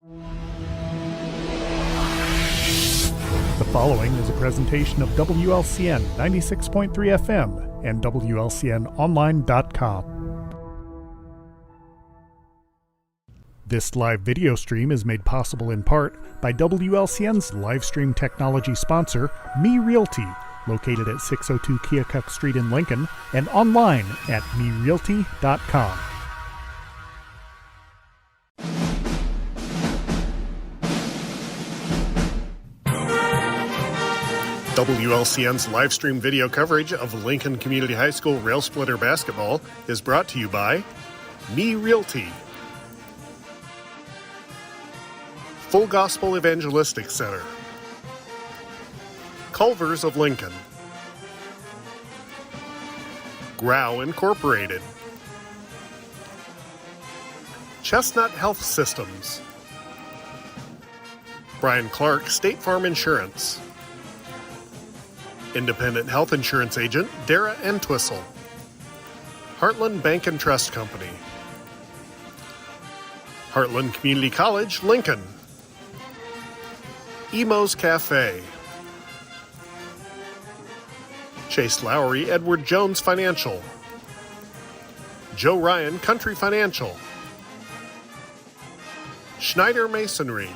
The following is a presentation of WLCN 96.3 FM and WLCNonline.com. This live video stream is made possible in part by WLCN's live stream technology sponsor, Me Realty, located at 602 Keokuk Street in Lincoln and online at merealty.com. WLCN's live stream video coverage of Lincoln Community High School Rail Splitter basketball is brought to you by Me Realty, Full Gospel Evangelistic Center, Culvers of Lincoln, Grau Incorporated, Chestnut Health Systems, Brian Clark State Farm Insurance, Independent Health Insurance Agent Dara Entwistle, Heartland Bank and Trust Company, Heartland Community College, Lincoln, Emo's Cafe, Chase Lowry Edward Jones Financial, Joe Ryan Country Financial, Schneider Masonry,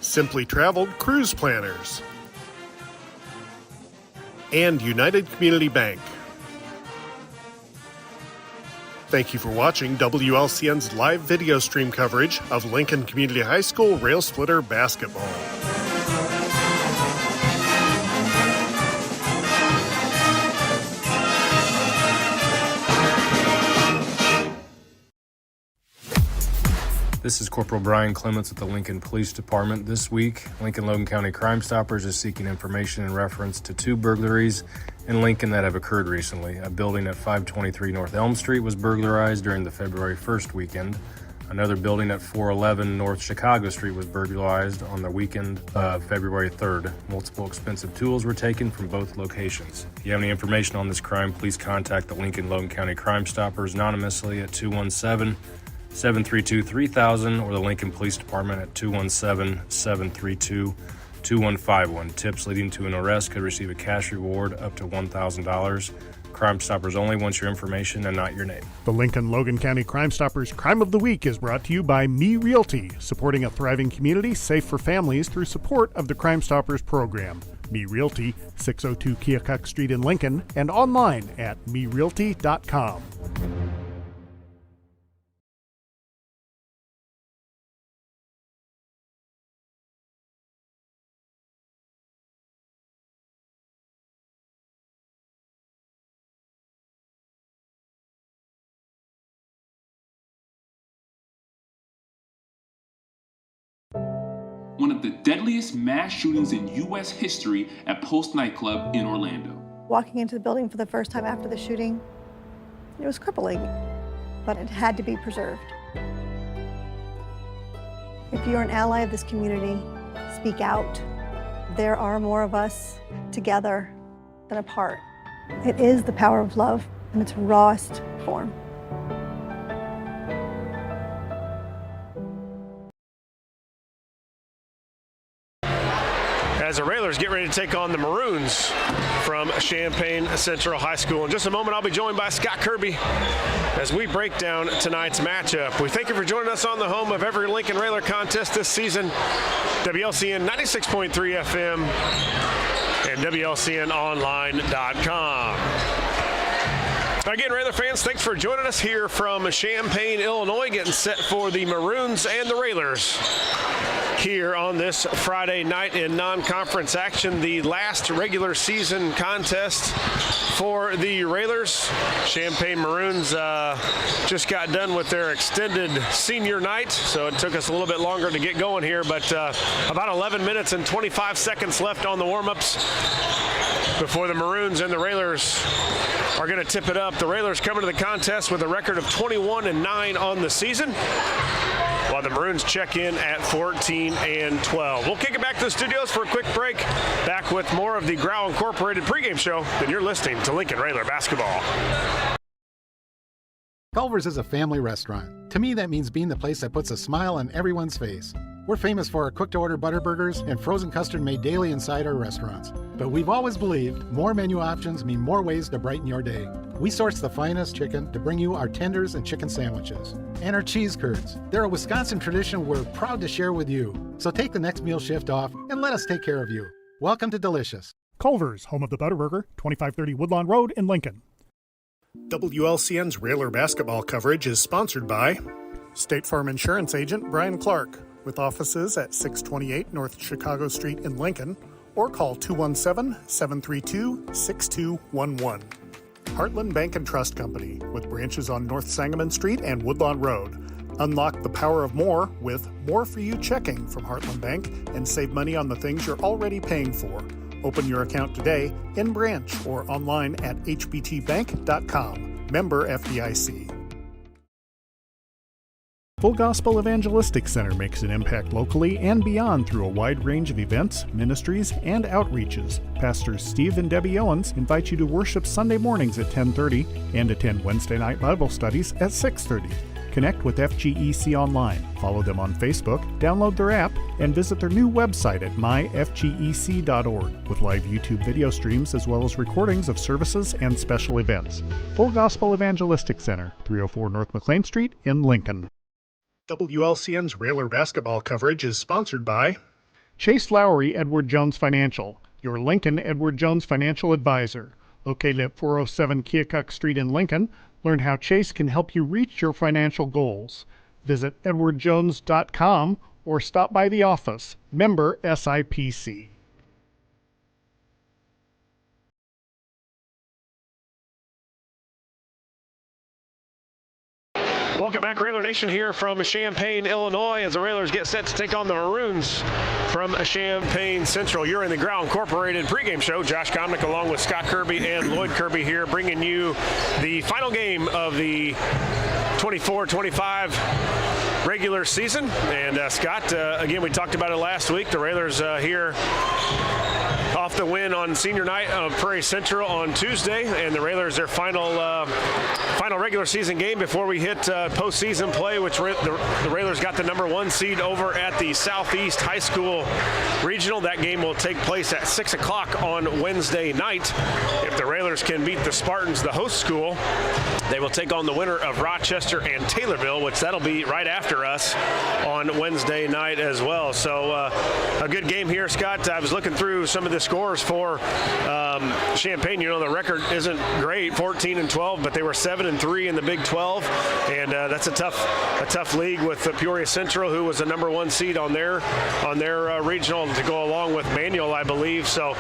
Simply Traveled Cruise Planners, and United Community Bank. Thank you for watching WLCN's live video stream coverage of Lincoln Community High School Rail Splitter basketball. This is Corporal Brian Clements with the Lincoln Police Department. This week, Lincoln Logan County Crime Stoppers is seeking information in reference to two burglaries in Lincoln that have occurred recently. A building at 523 North Elm Street was burglarized during the February 1st weekend. Another building at 411 North Chicago Street was burglarized on the weekend of February 3rd. Multiple expensive tools were taken from both locations. If you have any information on this crime, please contact the Lincoln Logan County Crime Stoppers anonymously at 217-732-3000 or the Lincoln Police Department at 217-732-2151. Tips leading to an arrest could receive a cash reward up to $1,000. Crime Stoppers only wants your information and not your name. The Lincoln Logan County Crime Stoppers Crime of the Week is brought to you by Me Realty, supporting a thriving community safe for families through support of the Crime Stoppers program. Me Realty, 602 Keokuk Street in Lincoln, and online at merealty.com. One of the deadliest mass shootings in U.S. history at Post nightclub in Orlando. Walking into the building for the first time after the shooting, it was crippling, but it had to be preserved. If you're an ally of this community, speak out. There are more of us together than apart. It is the power of love in its rawest form. As the Railers get ready to take on the Maroons from Champaign Central High School. In just a moment, I'll be joined by Scott Kirby as we break down tonight's matchup. We thank you for joining us on the home of every Lincoln Railer contest this season, WLCN 96.3 FM and WLCNonline.com. Again, Railer fans, thanks for joining us here from Champaign, Illinois, getting set for the Maroons and the Railers here on this Friday night in non-conference action, the last regular season contest for the Railers. Champaign Maroons just got done with their extended senior night, so it took us a little bit longer to get going here, but about 11 minutes and 25 seconds left on the warm-ups before the Maroons and the Railers are going to tip it up. The Railers coming to the contest with a record of 21-9 on the season, while the Maroons check in at 14-12. We'll kick it back to the studios for a quick break. Back with more of the Grau Incorporated pregame show. Then you're listening to Lincoln Railer Basketball. Culver's is a family restaurant. To me, that means being the place that puts a smile on everyone's face. We're famous for our cooked-to-order butter burgers and frozen custard made daily inside our restaurants. But we've always believed more menu options mean more ways to brighten your day. We source the finest chicken to bring you our tenders and chicken sandwiches. And our cheese curds. They're a Wisconsin tradition we're proud to share with you. So take the next meal shift off and let us take care of you. Welcome to Delicious. Culver's, home of the Butterburger, 2530 Woodlawn Road in Lincoln. WLCN's Railer basketball coverage is sponsored by State Farm Insurance Agent Brian Clark, with offices at 628 North Chicago Street in Lincoln, or call 217-732-6211. Heartland Bank and Trust Company, with branches on North Sangamon Street and Woodlawn Road. Unlock the power of more with More For You checking from Heartland Bank and save money on the things you're already paying for. Open your account today in branch or online at hbtbank.com. Member FDIC. Full Gospel Evangelistic Center makes an impact locally and beyond through a wide range of events, ministries, and outreaches. Pastors Steve and Debbie Owens invite you to worship Sunday mornings at 10:30 and attend Wednesday night Bible studies at 6:30. Connect with FGEC online, follow them on Facebook, download their app, and visit their new website at myfgec.org with live YouTube video streams as well as recordings of services and special events. Full Gospel Evangelistic Center, 304 North McLean Street in Lincoln. WLCN's Railer basketball coverage is sponsored by Chase Lowry Edward Jones Financial, your Lincoln Edward Jones financial advisor. Located at 407 Keokuk Street in Lincoln, learn how Chase can help you reach your financial goals. Visit edwardjones.com or stop by the office. Member SIPC. Welcome back, Railer Nation, here from Champaign, Illinois, as the Railers get set to take on the Maroons from Champaign Central. You're in the Growl Incorporated pregame show. Josh Comnick along with Scott Kirby and Lloyd Kirby here, bringing you the final game of the 24-25 regular season. And Scott, again, we talked about it last week. The Railers here off the win on senior night of Prairie Central on Tuesday, and the Railers their final regular season game before we hit postseason play, which the Railers got the number 1 seed over at the Southeast High School Regional. That game will take place at 6 o'clock on Wednesday night. If the Railers can beat the Spartans, the host school, they will take on the winner of Rochester and Taylorville, which that'll be right after us on Wednesday night as well. So a good game here, Scott. I was looking through some of the scores for Champaign. You know, the record isn't great, 14-12, but they were 7-3 in the Big 12, and that's a tough league with Peoria Central, who was the number 1 seed on their regional to go along with Manual, I believe. So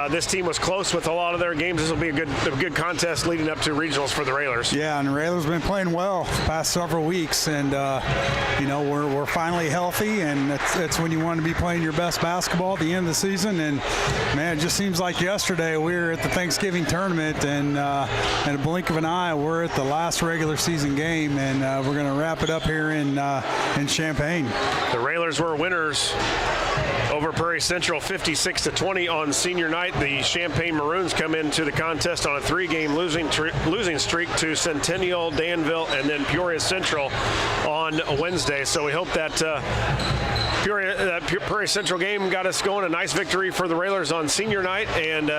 this team was close with a lot of their games. This will be a good contest leading up to regionals for the Railers. Yeah, and the Railers been playing well the past several weeks, and you know, we're finally healthy, and that's when you want to be playing your best basketball at the end of the season. And man, it just seems like yesterday we were at the Thanksgiving tournament, and in a blink of an eye, we're at the last regular season game, and we're going to wrap it up here in Champaign. The Railers were winners over Prairie Central 56-20 on senior night. The Champaign Maroons come into the contest on a 3-game losing streak to Centennial, Danville, and then Peoria Central on Wednesday. So we hope that Prairie Central game got us going. A nice victory for the Railers on senior night, and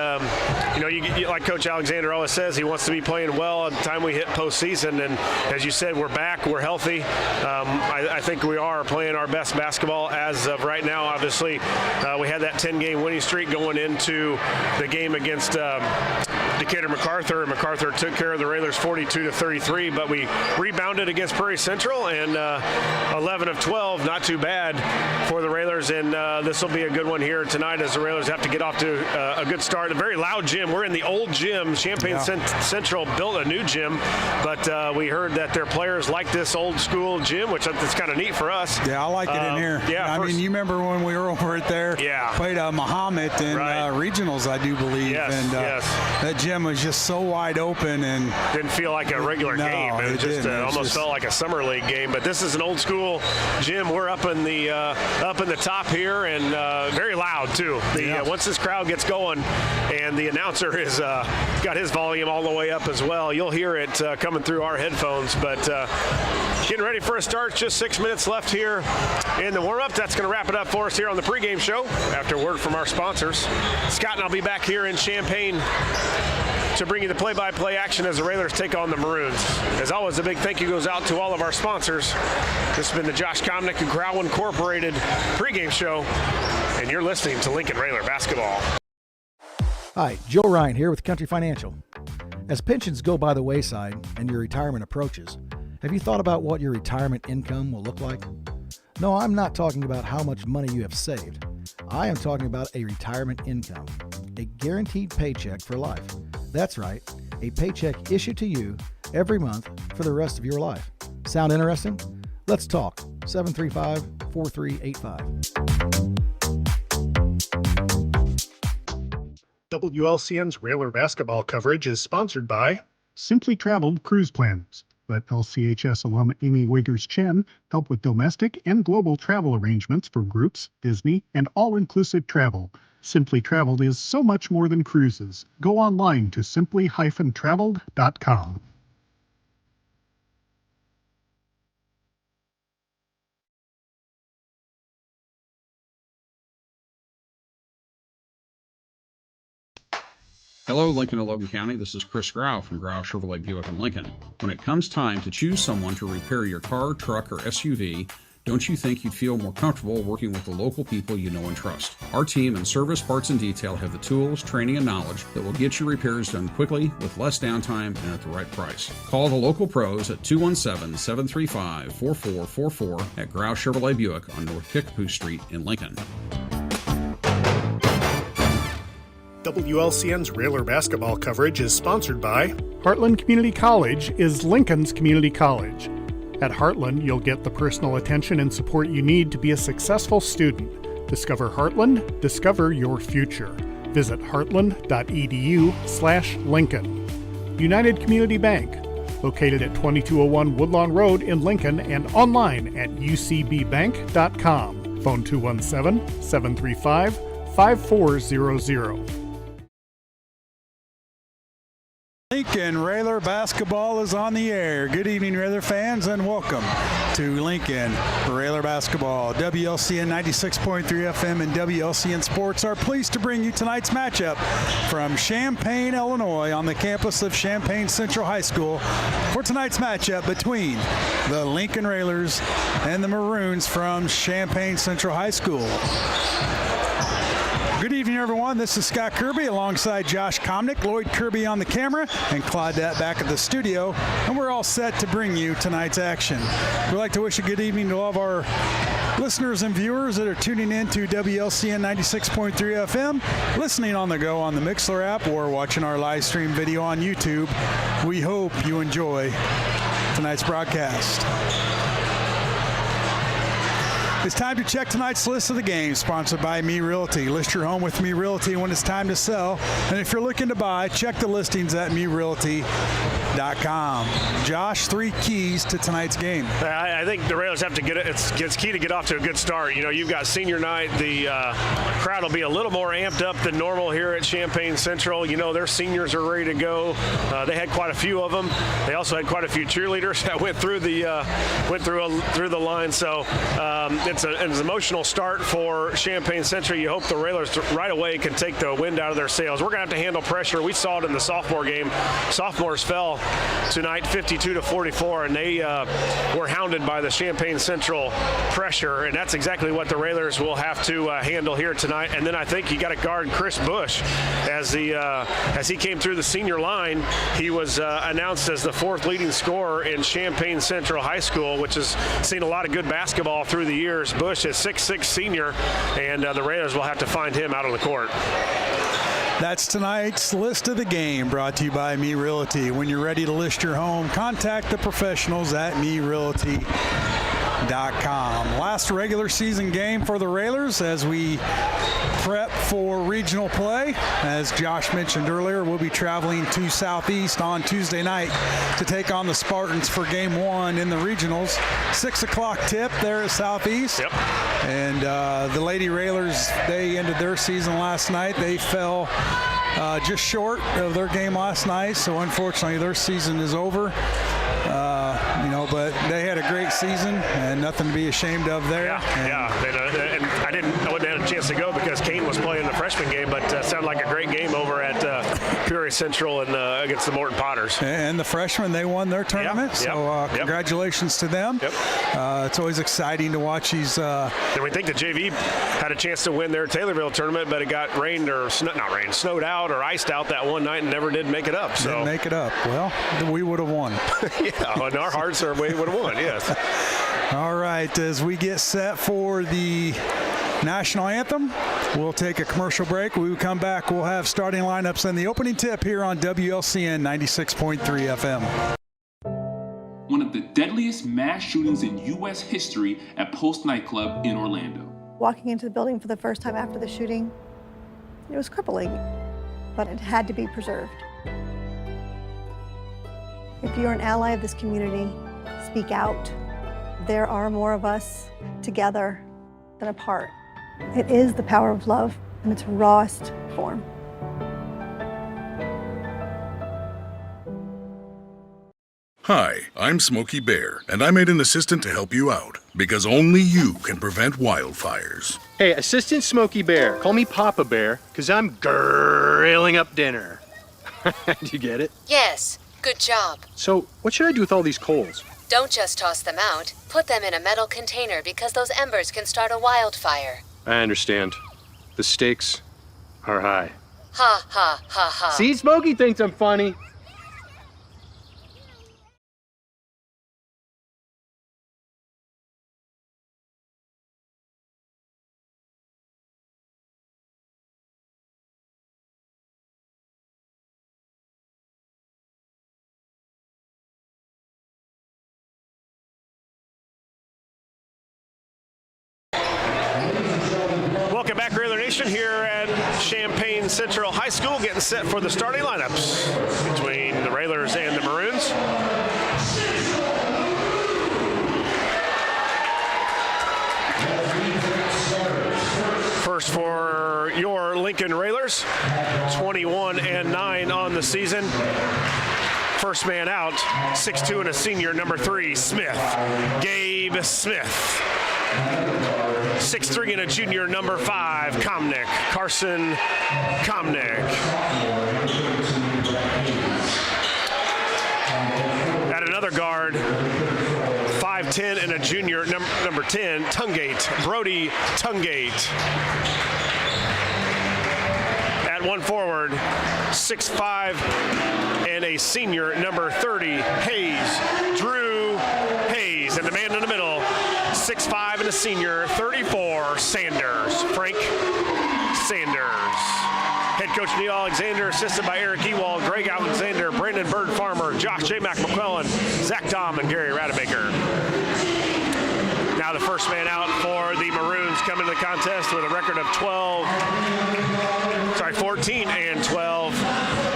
you know, you like Coach Alexander always says, he wants to be playing well at the time we hit postseason. And as you said, we're back, we're healthy. I think we are playing our best basketball as of right now. Obviously, we had that 10-game winning streak going into the game against Decatur MacArthur, and MacArthur took care of the Railers 42-33, but we rebounded against Prairie Central, and 11 of 12, not too bad for the Railers, and this will be a good one here tonight as the Railers have to get off to a good start. A very loud gym. We're in the old gym. Champaign Central built a new gym, but we heard that their players like this old school gym, which is kind of neat for us. Yeah, I like it in here. Yeah, I mean, you remember when we were over it there? Yeah. Played Muhammad in regionals, I do believe. Yes, and yes. That gym was just so wide open and didn't feel like a regular game. It just almost felt like a summer league game. But this is an old school gym. We're up in the top here, and very loud too. Once this crowd gets going, and the announcer is got his volume all the way up as well, you'll hear it coming through our headphones. But getting ready for a start. Just 6 minutes left here in the warm-up. That's going to wrap it up for us here on the pregame show. After word from our sponsors, Scott and I'll be back here in Champaign to bring you the play-by-play action as the Railers take on the Maroons. As always, a big thank you goes out to all of our sponsors. This has been the Josh Komnick and Crow Incorporated pregame show, and you're listening to Lincoln Railer Basketball. Hi, Joe Ryan here with Country Financial. As pensions go by the wayside and your retirement approaches, have you thought about what your retirement income will look like? No, I'm not talking about how much money you have saved. I am talking about a retirement income, a guaranteed paycheck for life. That's right, a paycheck issued to you every month for the rest of your life. Sound interesting? Let's talk. 735-4385. WLCN's Railer basketball coverage is sponsored by Simply Traveled Cruise Plans. Let LCHS alum Amy Wiggers-Chen help with domestic and global travel arrangements for groups, Disney, and all-inclusive travel. Simply Traveled is so much more than cruises. Go online to simply-traveled.com. Hello, Lincoln and Logan County. This is Chris Grau from Grau Chevrolet Buick in Lincoln. When it comes time to choose someone to repair your car, truck, or SUV, don't you think you'd feel more comfortable working with the local people you know and trust? Our team in service, parts, and detail have the tools, training, and knowledge that will get your repairs done quickly, with less downtime, and at the right price. Call the local pros at 217-735-4444 at Grau Chevrolet Buick on North Kickapoo Street in Lincoln. WLCN's Railer basketball coverage is sponsored by Heartland Community College is Lincoln's community college. At Heartland, you'll get the personal attention and support you need to be a successful student. Discover Heartland, discover your future. Visit heartland.edu/Lincoln. United Community Bank, located at 2201 Woodlawn Road in Lincoln and online at ucbbank.com. Phone 217-735-5400. Lincoln Railer basketball is on the air. Good evening, Railer fans, and welcome to Lincoln Railer basketball. WLCN 96.3 FM and WLCN Sports are pleased to bring you tonight's matchup from Champaign, Illinois, on the campus of Champaign Central High School for tonight's matchup between the Lincoln Railers and the Maroons from Champaign Central High School. Good evening, everyone. This is Scott Kirby alongside Josh Komnick, Lloyd Kirby on the camera, and Claudette back at the studio. And we're all set to bring you tonight's action. We'd like to wish a good evening to all of our listeners and viewers that are tuning in to WLCN 96.3 FM, listening on the go on the Mixler app, or watching our live stream video on YouTube. We hope you enjoy tonight's broadcast. It's time to check tonight's list of the games, sponsored by Me Realty. List your home with Me Realty when it's time to sell. And if you're looking to buy, check the listings at MeRealty.com. Josh, 3 keys to tonight's game. I think the Railers have to get it. It's key to get off to a good start. You know, you've got senior night. The crowd will be a little more amped up than normal here at Champaign Central. You know, their seniors are ready to go. They had quite a few of them. They also had quite a few cheerleaders that went through the line. So it's an emotional start for Champaign Central. You hope the Railers right away can take the wind out of their sails. We're going to have to handle pressure. We saw it in the sophomore game. Sophomores fell tonight 52-44, and they were hounded by the Champaign Central pressure, and that's exactly what the Railers will have to handle here tonight. And then I think you got to guard Chris Bush as he came through the senior line. He was announced as the 4th leading scorer in Champaign Central High School, which has seen a lot of good basketball through the years. Bush is 6'6" senior, and the Raiders will have to find him out on the court. That's tonight's list of the game, brought to you by Me Realty. When you're ready to list your home, contact the professionals at Me Realty. Last regular season game for the Railers as we prep for regional play. As Josh mentioned earlier, we'll be traveling to Southeast on Tuesday night to take on the Spartans for game 1 in the regionals. 6 o'clock tip there at Southeast. Yep. And the Lady Railers, they ended their season last night. They fell just short of their game last night, so unfortunately their season is over. But they had a great season and nothing to be ashamed of there. And I wouldn't have had a chance to go because Kane was playing the freshman game, but sounded like a great game over at Peoria Central and against the Morton Potters. And the freshmen, they won their tournament, so congratulations to them. It's always exciting to watch these. And we think the JV had a chance to win their Taylorville tournament, but it got snowed out or iced out that one night and never did make it up. So didn't make it up. Well, we would have won. In our hearts, we would have won, yes. All right, as we get set for the national anthem, we'll take a commercial break. When we come back, we'll have starting lineups and the opening tip here on WLCN 96.3 FM. One of the deadliest mass shootings in U.S. history at Post nightclub in Orlando. Walking into the building for the first time after the shooting, it was crippling, but it had to be preserved. If you're an ally of this community, speak out. There are more of us together than apart. It is the power of love in its rawest form. Hi, I'm Smokey Bear, and I made an assistant to help you out, because only you can prevent wildfires. Hey, Assistant Smokey Bear, call me Papa Bear, because I'm grilling up dinner. Do you get it? Yes, good job. So, what should I do with all these coals? Don't just toss them out. Put them in a metal container because those embers can start a wildfire. I understand. The stakes are high. Ha, ha, ha, ha. See, Smokey thinks I'm funny. Welcome back, Railer Nation, here at Champaign Central High School, getting set for the starting lineups between the Railers and the Maroons. First for your Lincoln Railers, 21-9 on the season. First man out, 6'2" and a senior, number 3, Smith. Gabe Smith. 6'3" and a junior, number 5, Komnick. Carson Komnick. At another guard, 5'10" and a junior, number 10, Tungate. Brody Tungate. At one forward, 6'5" and a senior, number 30, Hayes. Drew Hayes. And the man in the middle, 6'5" and a senior, 34, Sanders. Frank Sanders. Head coach Neil Alexander, assisted by Eric Ewald, Greg Alexander, Brandon Bird Farmer, Josh J. Mac McClellan, Zach Dom, and Gary Radabaker. Now the first man out for the Maroons coming to the contest with a record of 14 and 12.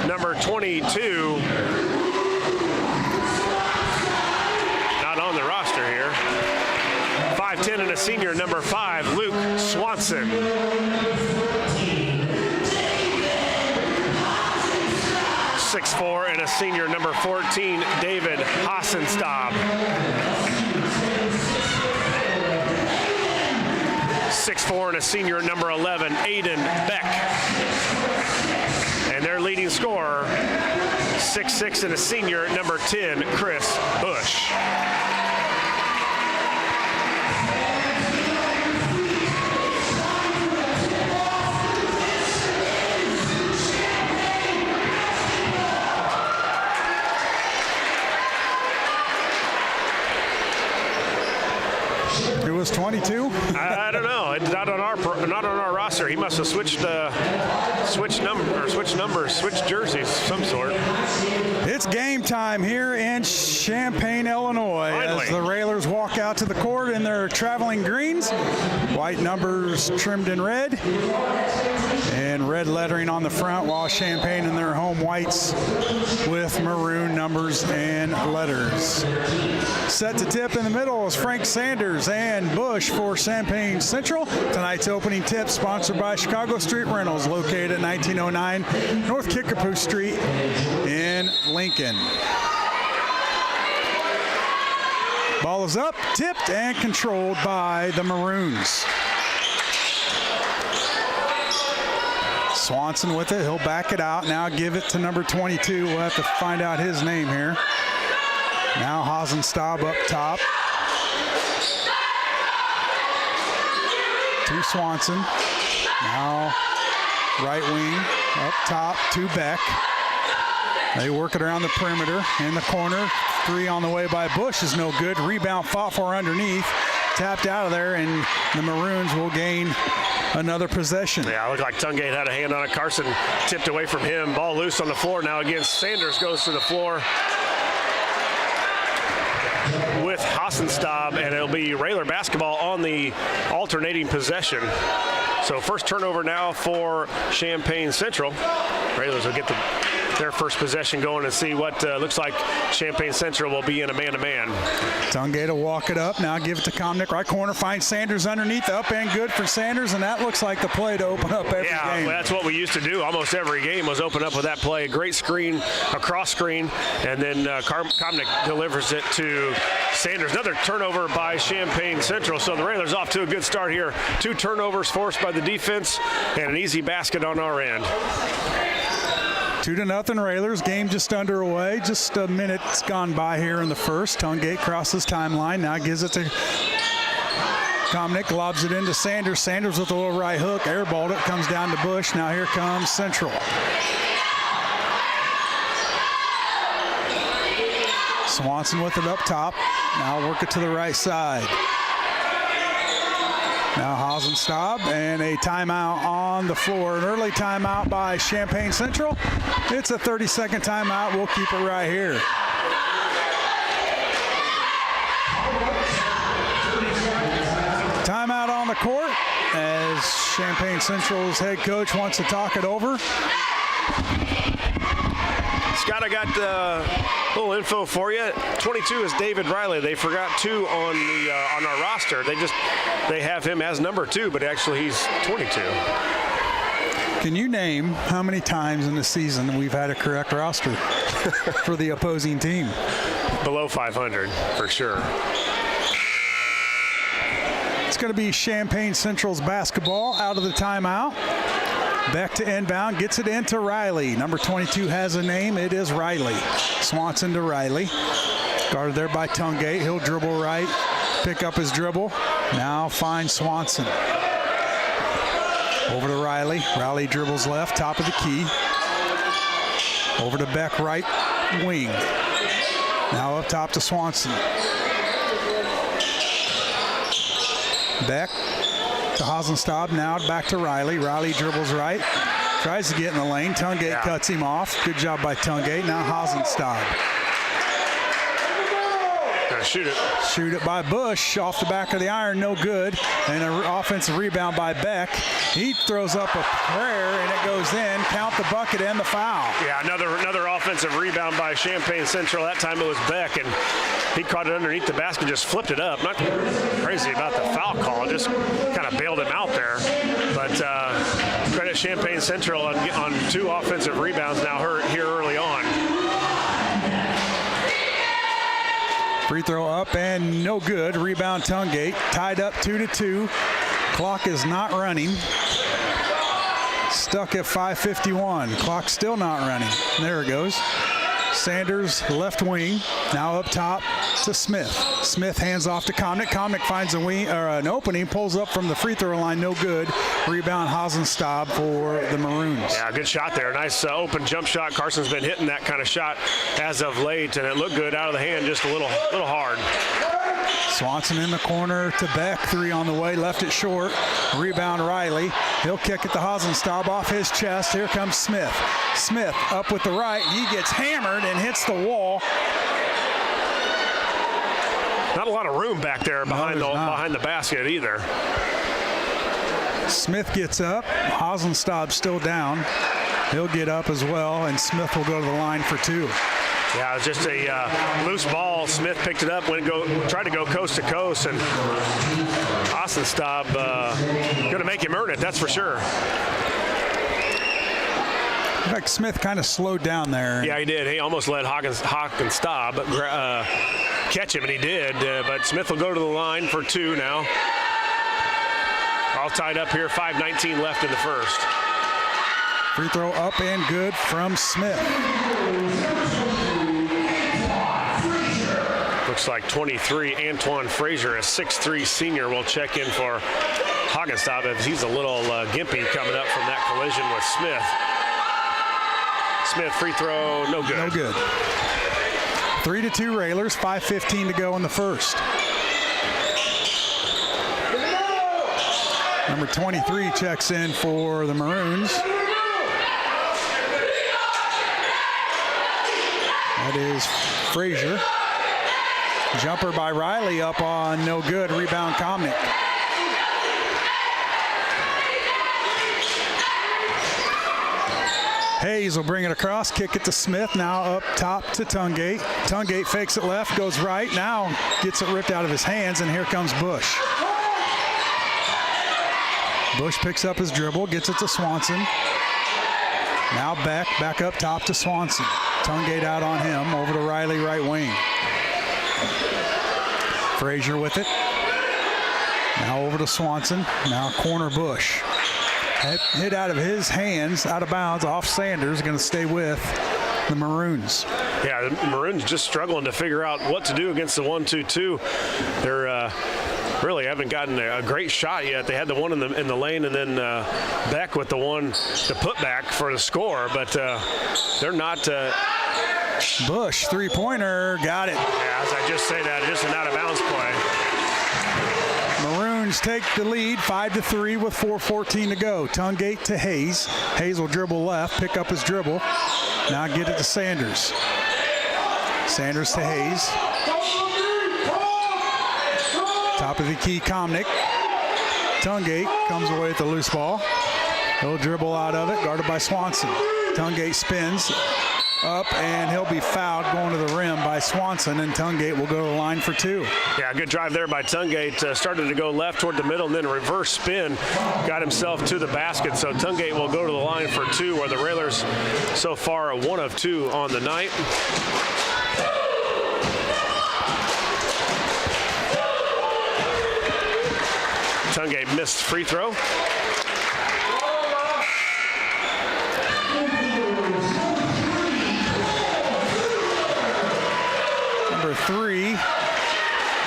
Number 22. Not on the roster here. 5'10" and a senior, number 5, Luke Swanson. 6'4" and a senior, number 14, David Hassenstab. 6'4" and a senior, number 11, Aiden Beck. And their leading scorer, 6'6" and a senior, number 10, Chris Bush. It was 22? I don't know. It's not on our roster. He must have switched jerseys, some sort. It's game time here in Champaign, Illinois, Finally. as the Railers walk out to the court in their traveling greens. White numbers trimmed in red, and red lettering on the front, while Champaign in their home whites with maroon numbers and letters. Set to tip in the middle is Frank Sanders and Bush for Champaign Central. Tonight's opening tip sponsored by Chicago Street Rentals, located at 1909 North Kickapoo Street in Lincoln. Ball is up, tipped, and controlled by the Maroons. Swanson with it. He'll back it out. Now give it to number 22. We'll have to find out his name here. Now Hosenstab up top. To Swanson. Now right wing up top to Beck. They work it around the perimeter in the corner. Three on the way by Bush is no good. Rebound fought for underneath. Tapped out of there, and the Maroons will gain another possession. Yeah, it looked like Tungate had a hand on it. Carson tipped away from him. Ball loose on the floor now again. Sanders goes to the floor with Hosenstab, and it'll be Railer basketball on the alternating possession. So first turnover now for Champaign Central. Railers will get their first possession going and see what looks like Champaign Central will be in a man-to-man. Tungate will walk it up. Now give it to Komnick. Right corner, finds Sanders underneath. The up end good for Sanders, and that looks like the play to open up every game. Yeah, that's what we used to do. Almost every game was open up with that play. A great screen, a cross screen, and then Komnick delivers it to Sanders. Another turnover by Champaign Central. So the Railers off to a good start here. 2 turnovers forced by the defense and an easy basket on our end. 2-0 Railers. Game just underway. Just a minute's gone by here in the first. Tungate crosses timeline. Now gives it to Komnick. Lobs it into Sanders. Sanders with a little right hook. Airballed it. Comes down to Bush. Now here comes Central. Swanson with it up top. Now work it to the right side. Now Hosenstab, and a timeout on the floor. An early timeout by Champaign Central. It's a 30-second timeout. We'll keep it right here. Timeout on the court as Champaign Central's head coach wants to talk it over. Scott, I got a little info for you. 22 is David Riley. They forgot 2 on our roster. They have him as number 2, but actually he's 22. Can you name how many times in the season we've had a correct roster for the opposing team? Below 500, for sure. It's going to be Champaign Central's basketball out of the timeout. Back to inbound, gets it into Riley. Number 22 has a name. It is Riley. Swanson to Riley. Guarded there by Tungate. He'll dribble right, pick up his dribble. Now finds Swanson. Over to Riley. Riley dribbles left, top of the key. Over to Beck, right wing. Now up top to Swanson. Beck to Hosenstab. Now back to Riley. Riley dribbles right. Tries to get in the lane. Tungate cuts him off. Good job by Tungate. Now Hosenstab. Shoot it. Shoot it by Bush off the back of the iron, no good. And an offensive rebound by Beck. He throws up a prayer and it goes in. Count the bucket and the foul. Yeah, another offensive rebound by Champaign Central. That time it was Beck, and he caught it underneath the basket, just flipped it up. Not crazy about the foul call, just kind of bailed him out there. But credit Champaign Central on 2 offensive rebounds now here early on. Free throw up and no good. Rebound Tungate. Tied up 2-2. Clock is not running. Stuck at 5:51. Clock still not running. There it goes. Sanders left wing. Now up top to Smith. Smith hands off to Komnick. Komnick finds an opening, pulls up from the free throw line, no good. Rebound Hosenstab for the Maroons. Yeah, good shot there. Nice open jump shot. Carson's been hitting that kind of shot as of late, and it looked good out of the hand, just a little hard. Swanson in the corner to Beck. 3 on the way, left it short. Rebound Riley. He'll kick it to Hasenstab off his chest. Here comes Smith. Smith up with the right. He gets hammered and hits the wall. Not a lot of room back there behind the basket either. Smith gets up. Hasenstab still down. He'll get up as well, and Smith will go to the line for 2. Yeah, it was just a loose ball. Smith picked it up, tried to go coast to coast, and Hasenstab going to make him earn it, that's for sure. In fact, Smith kind of slowed down there. Yeah, he did. He almost let Hasenstab catch him, and he did. But Smith will go to the line for 2 now. All tied up here, 5:19 left in the first. Free throw up and good from Smith. Looks like 23, Antoine Frazier, a 6'3" senior, will check in for Hasenstab as he's a little gimpy coming up from that collision with Smith. Smith free throw, no good. No good. 3-2 Railers, 5:15 to go in the first. Number 23 checks in for the Maroons. That is Frazier. Jumper by Riley up on no good. Rebound Komnick. Hayes will bring it across, kick it to Smith, now up top to Tungate. Tungate fakes it left, goes right, now gets it ripped out of his hands, and here comes Bush. Bush picks up his dribble, gets it to Swanson. Now back up top to Swanson. Tungate out on him, over to Riley, right wing. Frazier with it. Now over to Swanson, now corner Bush. Hit out of his hands, out of bounds, off Sanders, going to stay with the Maroons. Yeah, the Maroons just struggling to figure out what to do against the 1-2-2. They're really haven't gotten a great shot yet. They had the one in the lane, and then Beck with the putback for the score, but they're not. Bush, three-pointer, got it. Yeah, as I just say that, just an out-of-bounds play. Maroons take the lead, 5-3 with 4:14 to go. Tungate to Hayes. Hayes will dribble left, pick up his dribble. Now get it to Sanders. Sanders to Hayes. Top of the key, Komnick. Tungate comes away with the loose ball. He'll dribble out of it, guarded by Swanson. Tungate spins up, and he'll be fouled going to the rim by Swanson, and Tungate will go to the line for 2. Yeah, good drive there by Tungate. Started to go left toward the middle, and then a reverse spin. Got himself to the basket, so Tungate will go to the line for 2, where the Railers so far are 1 of 2 on the night. Tungate missed free throw. Number 3,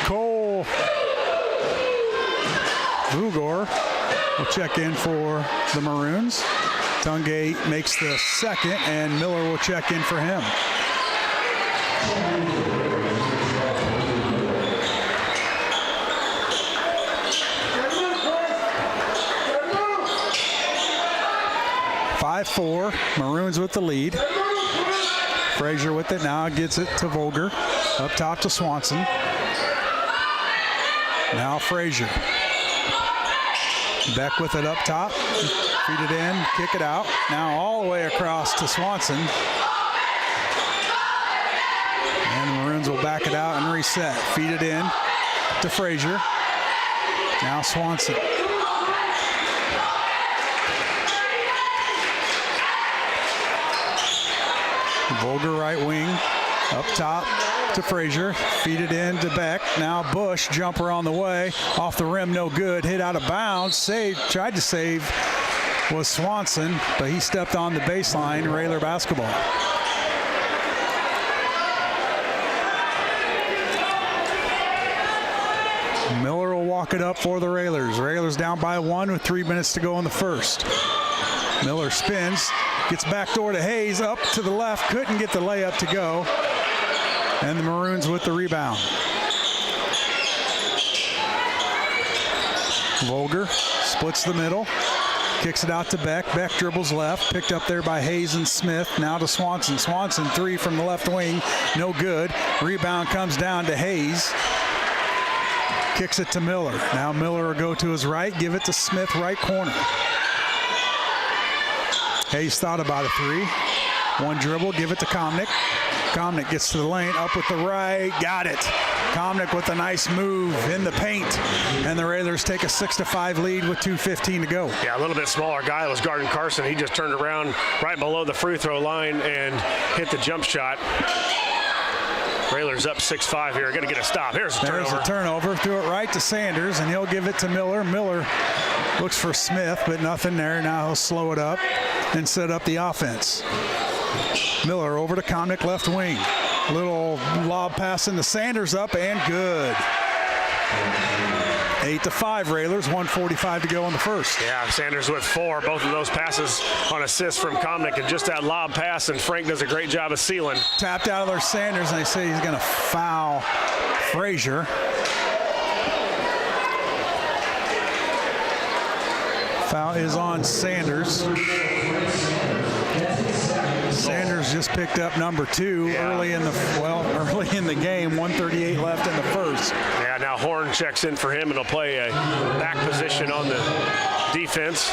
Cole Vugor will check in for the Maroons. Tungate makes the second, and Miller will check in for him. Maroons with the lead. Frazier with it now, gets it to Vogler. Up top to Swanson. Now Frazier. Beck with it up top. Feed it in, kick it out. Now all the way across to Swanson. And the Maroons will back it out and reset. Feed it in to Frazier. Now Swanson. Vogler right wing, up top to Frazier, feed it in to Beck. Now Bush, jumper on the way, off the rim, no good, hit out of bounds, tried to save was Swanson, but he stepped on the baseline, Railer basketball. Miller will walk it up for the Railers. Railers down by 1 with 3 minutes to go in the first. Miller spins. Gets backdoor to Hayes, up to the left, couldn't get the layup to go. And the Maroons with the rebound. Volger splits the middle. Kicks it out to Beck. Beck dribbles left. Picked up there by Hayes and Smith. Now to Swanson. Swanson, three from the left wing. No good. Rebound comes down to Hayes. Kicks it to Miller. Now Miller will go to his right. Give it to Smith, right corner. Hayes thought about a three. One dribble. Give it to Komnick. Komnick gets to the lane. Up with the right. Got it. Komnick with a nice move in the paint, and the Railers take a 6-5 lead with 2:15 to go. Yeah, a little bit smaller guy was guarding Carson. He just turned around right below the free throw line and hit the jump shot. Railers up 6-5 here. Got to get a stop. There's a turnover. Threw it right to Sanders, and he'll give it to Miller. Miller looks for Smith, but nothing there. Now he'll slow it up and set up the offense. Miller over to Komnick, left wing. Little lob pass into Sanders, up and good. 8-5 Railers, 1:45 to go in the first. Yeah, Sanders with 4. Both of those passes on assists from Komnick, and just that lob pass, and Frank does a great job of sealing. Tapped out of there Sanders, and they say he's going to foul Frazier. Foul is on Sanders. Sanders just picked up number 2 early in the game. 1:38 left in the first. Yeah, now Horn checks in for him, and he'll play a back position on the defense.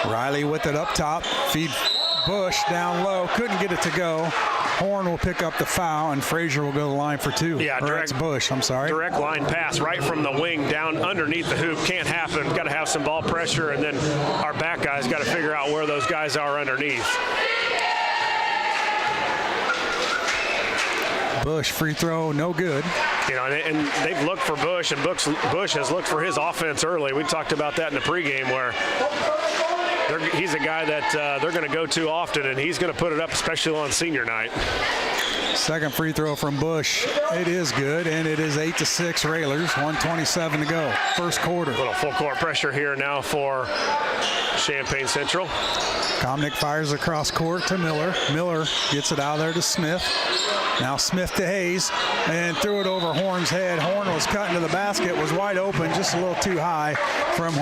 Riley with it up top. Feed Bush down low. Couldn't get it to go. Horn will pick up the foul, and Frazier will go to the line for 2. Yeah, direct Bush. I'm sorry. Direct line pass right from the wing down underneath the hoop. Can't happen. Got to have some ball pressure, and then our back guys got to figure out where those guys are underneath. Bush free throw, no good. You know, and they've looked for Bush, and Bush has looked for his offense early. We talked about that in the pregame, where he's a guy that they're going to go to often, and he's going to put it up, especially on senior night. Second free throw from Bush. It is good, and it is 8-6 Railers. 1:27 to go. First quarter. A little full court pressure here now for Champaign Central. Komnick fires across court to Miller. Miller gets it out there to Smith. Now Smith to Hayes, and threw it over Horn's head. Horn was cutting to the basket, was wide open, just a little too high from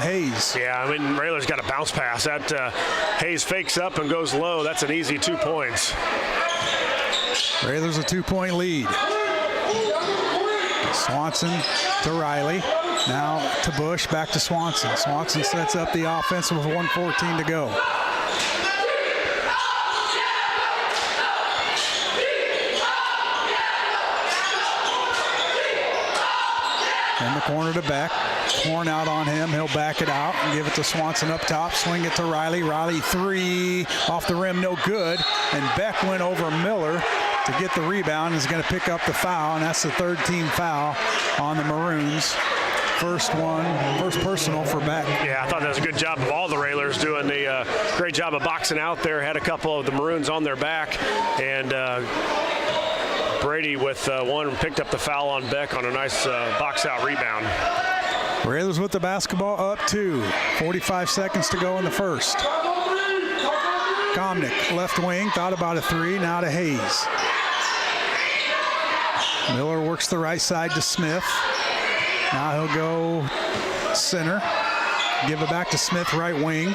Hayes. Yeah, I mean, Raylor's got a bounce pass. That Hayes fakes up and goes low. That's an easy 2 points. Railers a 2-point lead. Swanson to Riley. Now to Bush, back to Swanson. Swanson sets up the offense with 1:14 to go. In the corner to Beck. Horn out on him. He'll back it out and give it to Swanson up top. Swing it to Riley. Riley 3 off the rim, no good. And Beck went over Miller to get the rebound. Is going to pick up the foul, and that's the 3rd team foul on the Maroons. First personal for Beck. Yeah, I thought that was a good job of all the Railers doing the great job of boxing out there. Had a couple of the Maroons on their back, and Brady with one picked up the foul on Beck on a nice box out rebound. Railers with the basketball up 2. 45 seconds to go in the first. Komnick, left wing, thought about a 3, now to Hayes. Miller works the right side to Smith. Now he'll go center. Give it back to Smith, right wing.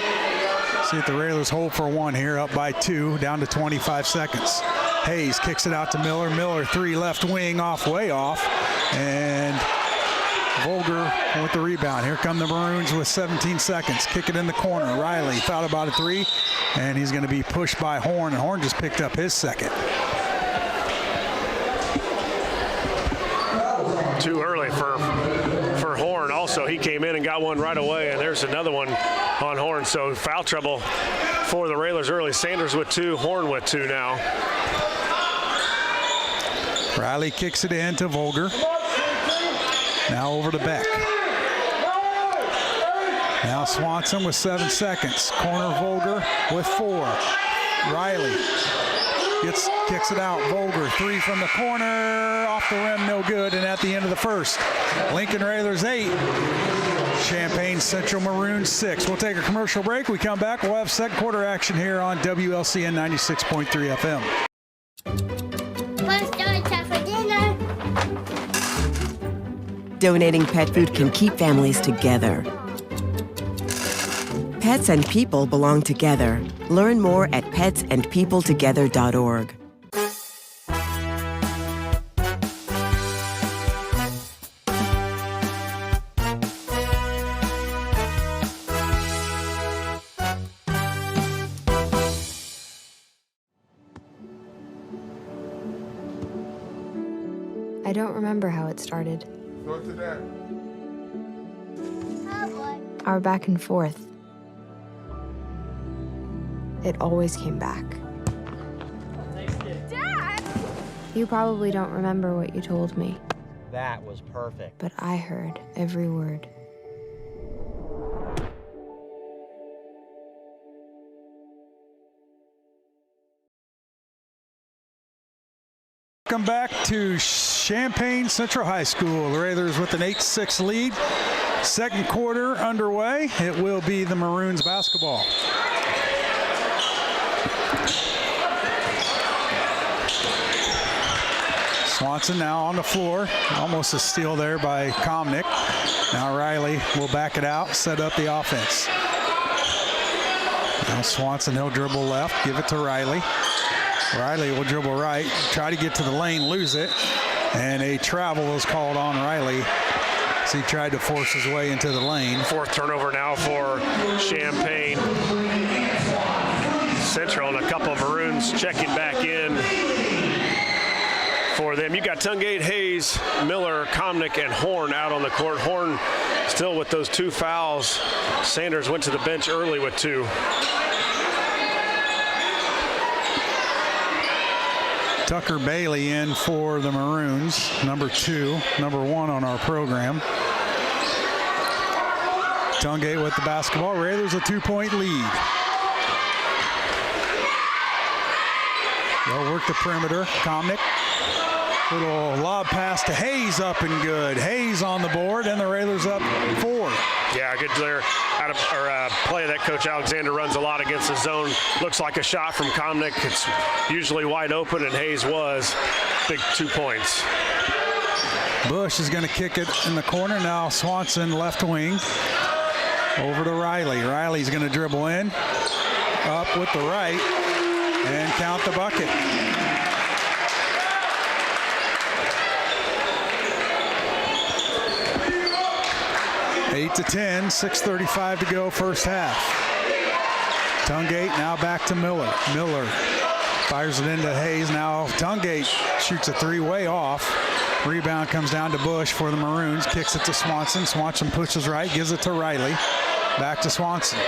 See if the Railers hold for 1 here, up by 2, down to 25 seconds. Hayes kicks it out to Miller. Miller 3 left wing, way off. And Volger with the rebound. Here come the Maroons with 17 seconds. Kick it in the corner. Riley thought about a 3, and he's going to be pushed by Horn, and Horn just picked up his second. Too early for Horn. Also, he came in and got one right away, and there's another one on Horn. So foul trouble for the Railers early. Sanders with 2, Horn with 2 now. Riley kicks it in to Volger. Now over to Beck. Now Swanson with 7 seconds. Corner Volger with 4. Riley Kicks it out. Volger, 3 from the corner, off the rim, no good. And at the end of the first, Lincoln Railers 8, Champaign Central Maroons 6. We'll take a commercial break. We come back, we'll have second quarter action here on WLCN 96.3 FM. What's time for dinner? Donating pet food can keep families together. Pets and people belong together. Learn more at petsandpeopletogether.org. I don't remember how it started. Go to that. Our back and forth. It always came back. Dad! You probably don't remember what you told me, That was perfect. but I heard every word. Welcome back to Champaign Central High School. The Railers with an 8-6 lead. Second quarter underway. It will be the Maroons basketball. Swanson now on the floor. Almost a steal there by Komnick. Now Riley will back it out, set up the offense. Now Swanson, he'll dribble left, give it to Riley. Riley will dribble right, try to get to the lane, lose it, and a travel is called on Riley as he tried to force his way into the lane. Fourth turnover now for Champaign Central, and a couple of Maroons checking back in for them. You got Tungate, Hayes, Miller, Komnick, and Horn out on the court. Horn still with those 2 fouls. Sanders went to the bench early with 2. Tucker Bailey in for the Maroons, number 2, number 1 on our program. Tungate with the basketball. Railers a 2-point lead. They'll work the perimeter. Komnick. Little lob pass to Hayes, up and good. Hayes on the board, and the Railers up 4. Yeah, good there. Play that Coach Alexander runs a lot against the zone. Looks like a shot from Komnick. It's usually wide open, and Hayes was. Big 2 points. Bush is going to kick it in the corner. Now Swanson left wing. Over to Riley. Riley's going to dribble in. Up with the right. And count the bucket. Eight to 10, 6:35 to go, first half. Tungate now back to Miller. Miller fires it into Hayes. Now Tungate shoots a 3-way off. Rebound comes down to Bush for the Maroons. Kicks it to Swanson. Swanson pushes right, gives it to Riley. Back to Swanson.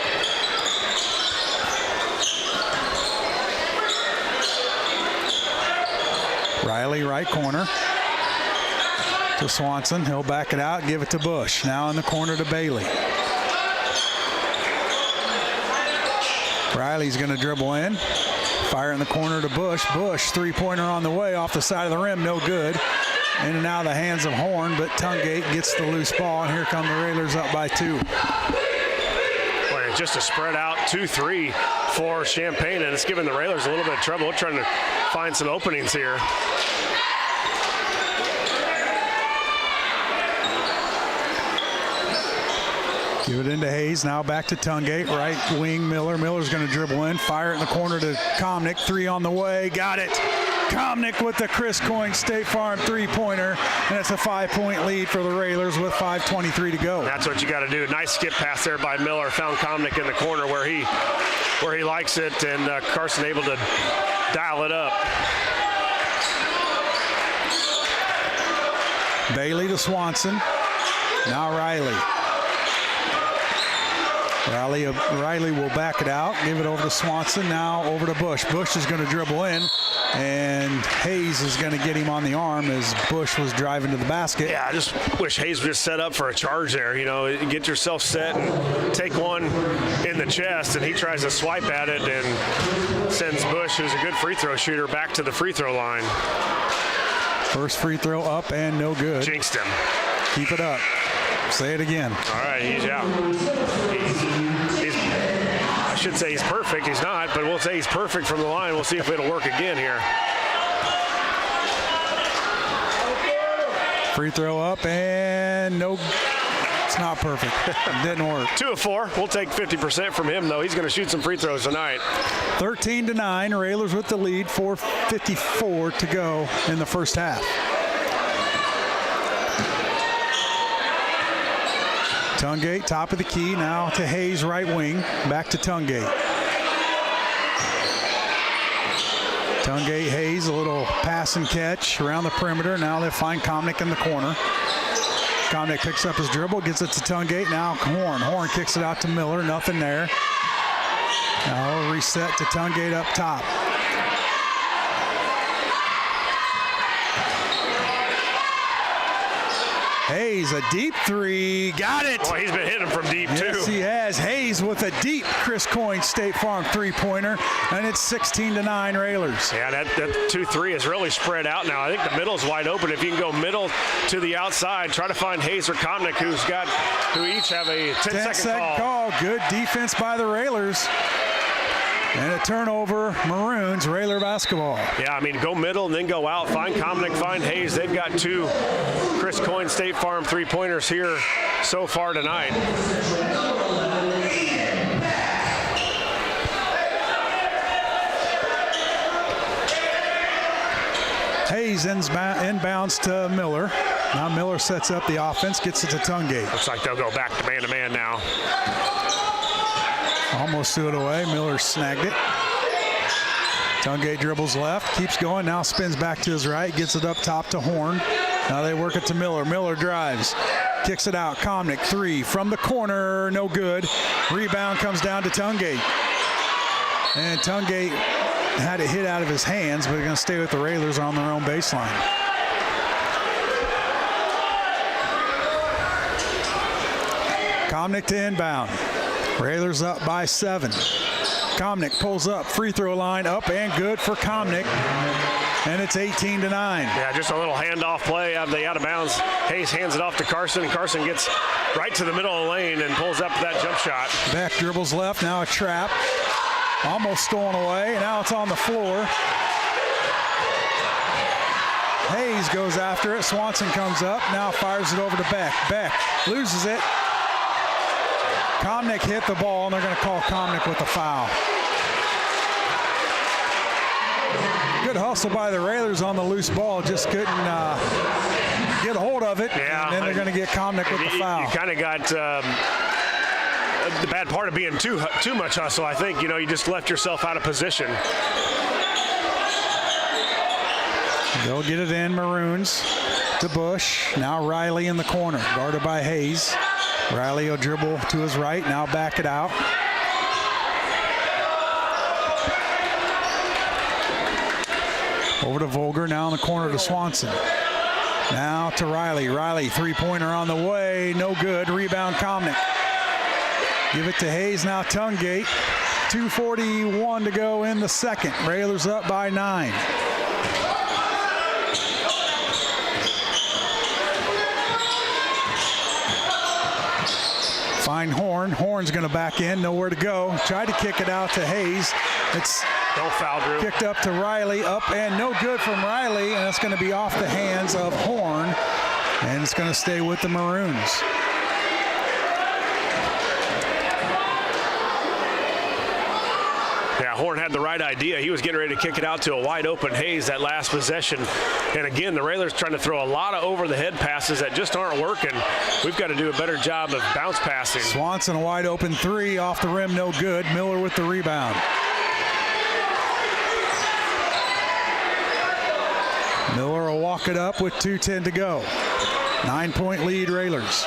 Riley, right corner. To Swanson, he'll back it out, give it to Bush. Now in the corner to Bailey. Riley's going to dribble in. Fire in the corner to Bush. Bush, 3-pointer on the way, off the side of the rim, no good. In and out of the hands of Horn, but Tungate gets the loose ball, and here come the Railers up by 2. Well, just a spread out 2-3 for Champaign, and it's giving the Railers a little bit of trouble. We're trying to find some openings here. Give it into Hayes. Now back to Tungate. Right wing Miller. Miller's going to dribble in. Fire it in the corner to Komnick. 3 on the way. Got it. Komnick with the Chris Coyne State Farm 3-pointer. And it's a 5-point lead for the Railers with 5:23 to go. That's what you got to do. Nice skip pass there by Miller. Found Komnick in the corner where he likes it. And Carson able to dial it up. Bailey to Swanson. Now Riley. Riley will back it out, give it over to Swanson, now over to Bush. Bush is going to dribble in, and Hayes is going to get him on the arm as Bush was driving to the basket. Yeah, I just wish Hayes would just set up for a charge there. You know, get yourself set and take one in the chest, and he tries to swipe at it and sends Bush, who's a good free throw shooter, back to the free throw line. First free throw up and no good. Jinxed him. Keep it up. Say it again. All right, he's out. I should say he's perfect. He's not, but we'll say he's perfect from the line. We'll see if it'll work again here. Free throw up and no. It's not perfect. It didn't work. 2 of 4. We'll take 50% from him, though. He's going to shoot some free throws tonight. 13-9. Railers with the lead. 4:54 to go in the first half. Tungate, top of the key, now to Hayes, right wing, back to Tungate. Tungate, Hayes, a little pass and catch around the perimeter. Now they find Komnick in the corner. Komnick picks up his dribble, gets it to Tungate, now Horn. Horn kicks it out to Miller, nothing there. Now reset to Tungate up top. Hayes, a deep three, got it. Boy, he's been hitting from deep, too. Yes, he has. Hayes with a deep Chris Coyne State Farm three-pointer, and it's 16-9 Railers. Yeah, that 2-3 is really spread out now. I think the middle's wide open. If you can go middle to the outside, try to find Hayes or Komnick, who each have a 10-second call. Good defense by the Railers. And a turnover, Maroons, Railer basketball. Yeah, I mean, go middle and then go out. Find Komnick, find Hayes. They've got 2 Chris Coyne State Farm three-pointers here so far tonight. Hayes inbounds to Miller. Now Miller sets up the offense, gets it to Tungate. Looks like they'll go back to man-to-man now. Almost threw it away. Miller snagged it. Tungate dribbles left, keeps going, now spins back to his right, gets it up top to Horn. Now they work it to Miller. Miller drives, kicks it out. Komnick, 3 from the corner, no good. Rebound comes down to Tungate. And Tungate had a hit out of his hands, but they're going to stay with the Railers on their own baseline. Komnick to inbound. Railers up by 7. Komnick pulls up, free throw line up and good for Komnick. And it's 18-9. Yeah, just a little handoff play out of bounds. Hayes hands it off to Carson, and Carson gets right to the middle of the lane and pulls up that jump shot. Beck dribbles left, now a trap. Almost stolen away, now it's on the floor. Hayes goes after it, Swanson comes up, now fires it over to Beck. Beck loses it. Komnick hit the ball, and they're going to call Komnick with a foul. Good hustle by the Railers on the loose ball, just couldn't get a hold of it, and then they're going to get Komnick with the foul. You kind of got the bad part of being too much hustle, I think. You know, you just left yourself out of position. They'll get it in, Maroons to Bush. Now Riley in the corner, guarded by Hayes. Riley will dribble to his right, now back it out. Over to Volger, now in the corner to Swanson. Now to Riley. Riley, three-pointer on the way, no good. Rebound Komnick. Give it to Hayes, now Tungate. 2:41 to go in the second. Railers up by 9. Find Horn. Horn's going to back in, nowhere to go. Tried to kick it out to Hayes. It's don't foul, Drew. Kicked up to Riley, up and no good from Riley, and it's going to be off the hands of Horn, and it's going to stay with the Maroons. Yeah, Horn had the right idea. He was getting ready to kick it out to a wide open Hayes that last possession. And again, the Railers trying to throw a lot of over-the-head passes that just aren't working. We've got to do a better job of bounce passing. Swanson, a wide open 3 off the rim, no good. Miller with the rebound. Miller will walk it up with 2:10 to go. 9-point lead, Railers.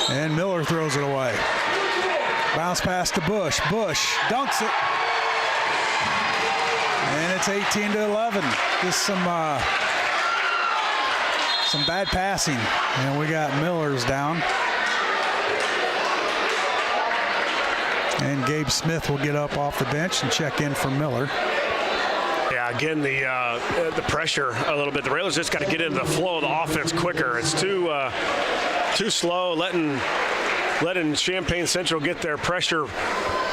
And Miller throws it away. Bounce pass to Bush. Bush dunks it. And it's 18-11. Just some bad passing. And we got Miller's down. And Gabe Smith will get up off the bench and check in for Miller. Yeah, again, the pressure a little bit. The Railers just got to get into the flow of the offense quicker. It's too slow, letting Champaign Central get their pressure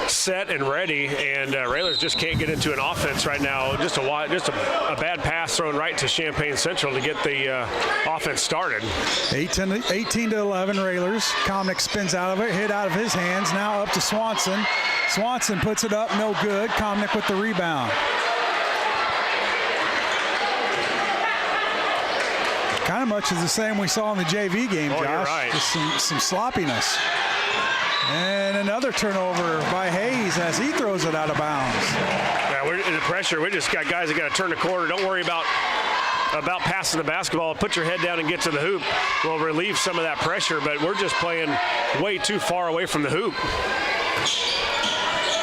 set and ready, and Railers just can't get into an offense right now. Just a bad pass thrown right to Champaign Central to get the offense started. 18-11 Railers. Comnick spins out of it, hit out of his hands. Now up to Swanson. Swanson puts it up, no good. Comnick with the rebound. Kind of much is the same we saw in the JV game, Josh. You're right. Just some sloppiness. And another turnover by Hayes as he throws it out of bounds. Yeah, we're in the pressure. We just got guys that got to turn the corner. Don't worry about passing the basketball. Put your head down and get to the hoop. We'll relieve some of that pressure, but we're just playing way too far away from the hoop.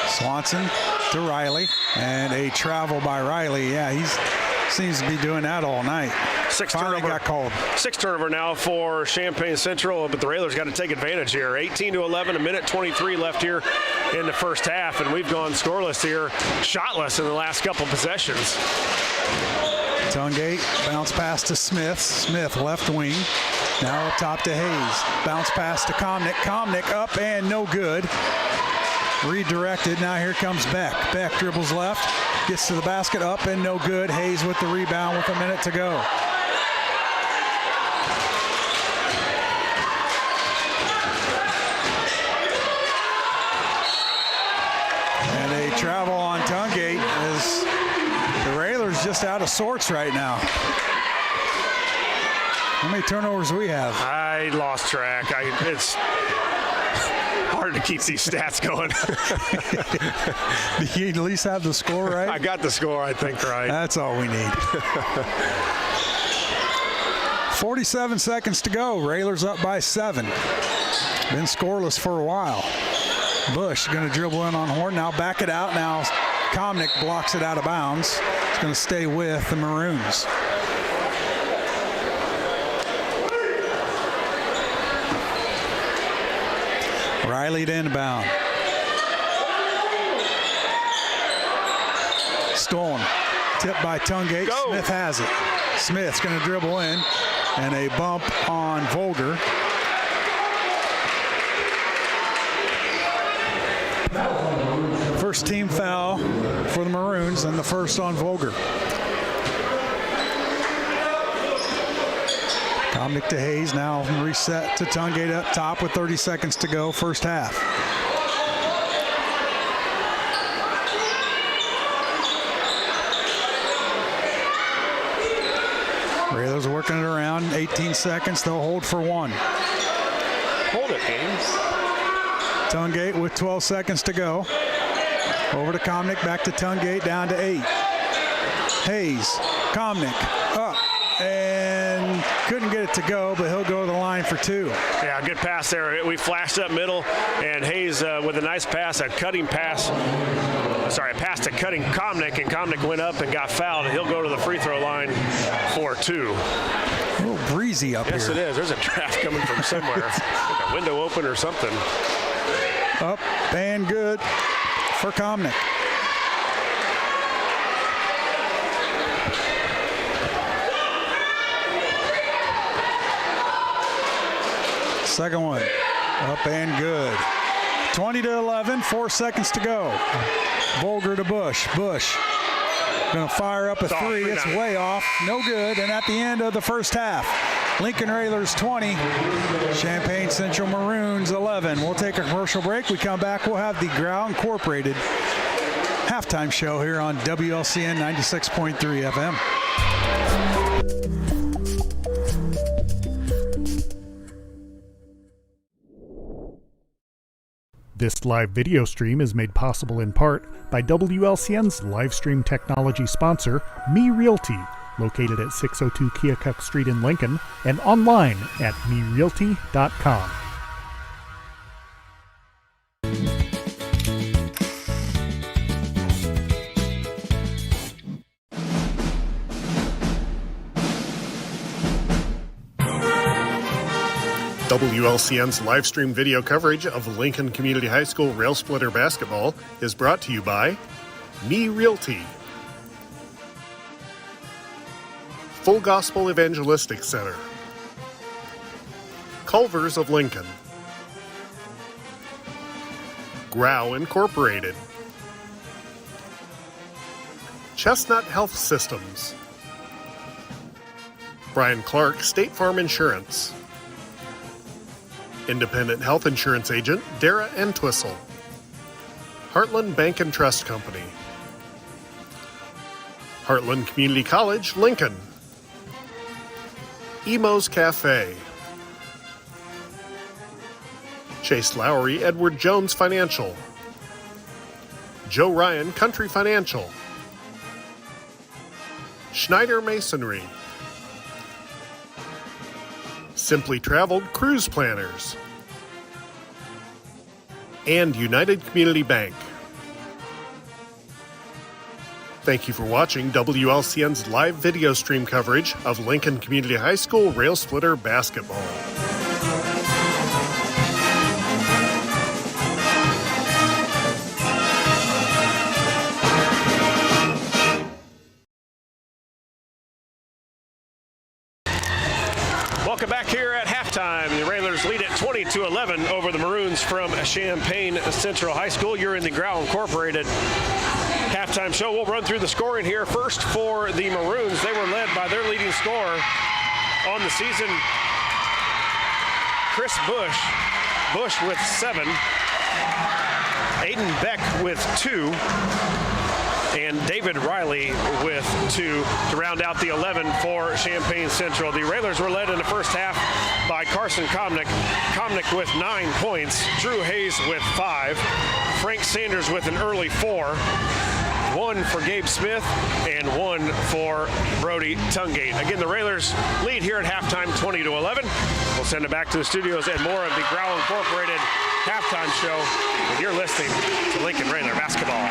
Swanson to Riley, and a travel by Riley. Yeah, he seems to be doing that all night. Finally got called. 6 turnover now for Champaign Central, but the Railers got to take advantage here. 18-11, a minute 23 left here in the first half, and we've gone scoreless here, shotless in the last couple possessions. Tungate, bounce pass to Smith. Smith, left wing. Now up top to Hayes. Bounce pass to Comnick. Comnick up and no good. Redirected. Now here comes Beck. Beck dribbles left. Gets to the basket, up and no good. Hayes with the rebound with a minute to go. And a travel on Tungate as the Railers just out of sorts right now. How many turnovers do we have? I lost track. It's hard to keep these stats going. Do you at least have the score right? I got the score, I think, right. That's all we need. 47 seconds to go. Railers up by 7. Been scoreless for a while. Bush going to dribble in on Horn. Now back it out. Now Comnick blocks it out of bounds. It's going to stay with the Maroons. Riley to inbound. Stolen. Tipped by Tungate. Go. Smith has it. Smith's going to dribble in. And a bump on Volger. First team foul for the Maroons and the first on Volger. Comnick to Hayes, now reset to Tungate up top with 30 seconds to go, first half. Railers working it around, 18 seconds, they'll hold for 1. Hold it, Games. Tungate with 12 seconds to go. Over to Comnick, back to Tungate, down to 8. Hayes, Comnick, up, and couldn't get it to go, but he'll go to the line for 2. Yeah, good pass there. We flashed up middle, and Hayes with a nice pass, a pass to cutting Comnick, and Comnick went up and got fouled, and he'll go to the free throw line for 2. A little breezy up here. Yes, it is. There's a draft coming from somewhere. Like a window open or something. Up and good for Comnick. Second one, up and good. 20-11, 4 seconds to go. Volger to Bush. Bush gonna fire up a 3. It's way off, no good. And at the end of the first half, Lincoln Railers 20, Champaign Central Maroons 11. We'll take a commercial break. We come back, we'll have the Growl Incorporated halftime show here on WLCN 96.3 FM. This live video stream is made possible in part by WLCN's live stream technology sponsor, Me Realty, located at 602 Keokuk Street in Lincoln and online at merealty.com. WLCN's live stream video coverage of Lincoln Community High School Rail Splitter basketball is brought to you by Me Realty, Full Gospel Evangelistic Center, Culvers of Lincoln, Grau Incorporated, Chestnut Health Systems, Brian Clark State Farm Insurance, Independent Health Insurance Agent Dara Entwistle, Heartland Bank and Trust Company, Heartland Community College, Lincoln, Emo's Cafe, Chase Lowry Edward Jones Financial, Joe Ryan Country Financial, Schneider Masonry, Simply Traveled Cruise Planners, and United Community Bank. Thank you for watching WLCN's live video stream coverage of Lincoln Community High School Rail Splitter basketball. Welcome back here at halftime. The Railers lead at 20-11 over the Maroons from Champaign Central High School. You're in the Grau Incorporated halftime show. We'll run through the scoring here. First for the Maroons, they were led by their leading scorer on the season, Chris Bush. Bush with 7. Aiden Beck with 2. And David Riley with 2 to round out the 11 for Champaign Central. The Railers were led in the first half by Carson Comnick. Comnick with 9 points. Drew Hayes with 5. Frank Sanders with an early 4. 1 for Gabe Smith and 1 for Brody Tungate. Again, the Railers lead here at halftime 20-11. We'll send it back to the studios and more of the Grau Incorporated halftime show. And you're listening to Lincoln Railer basketball.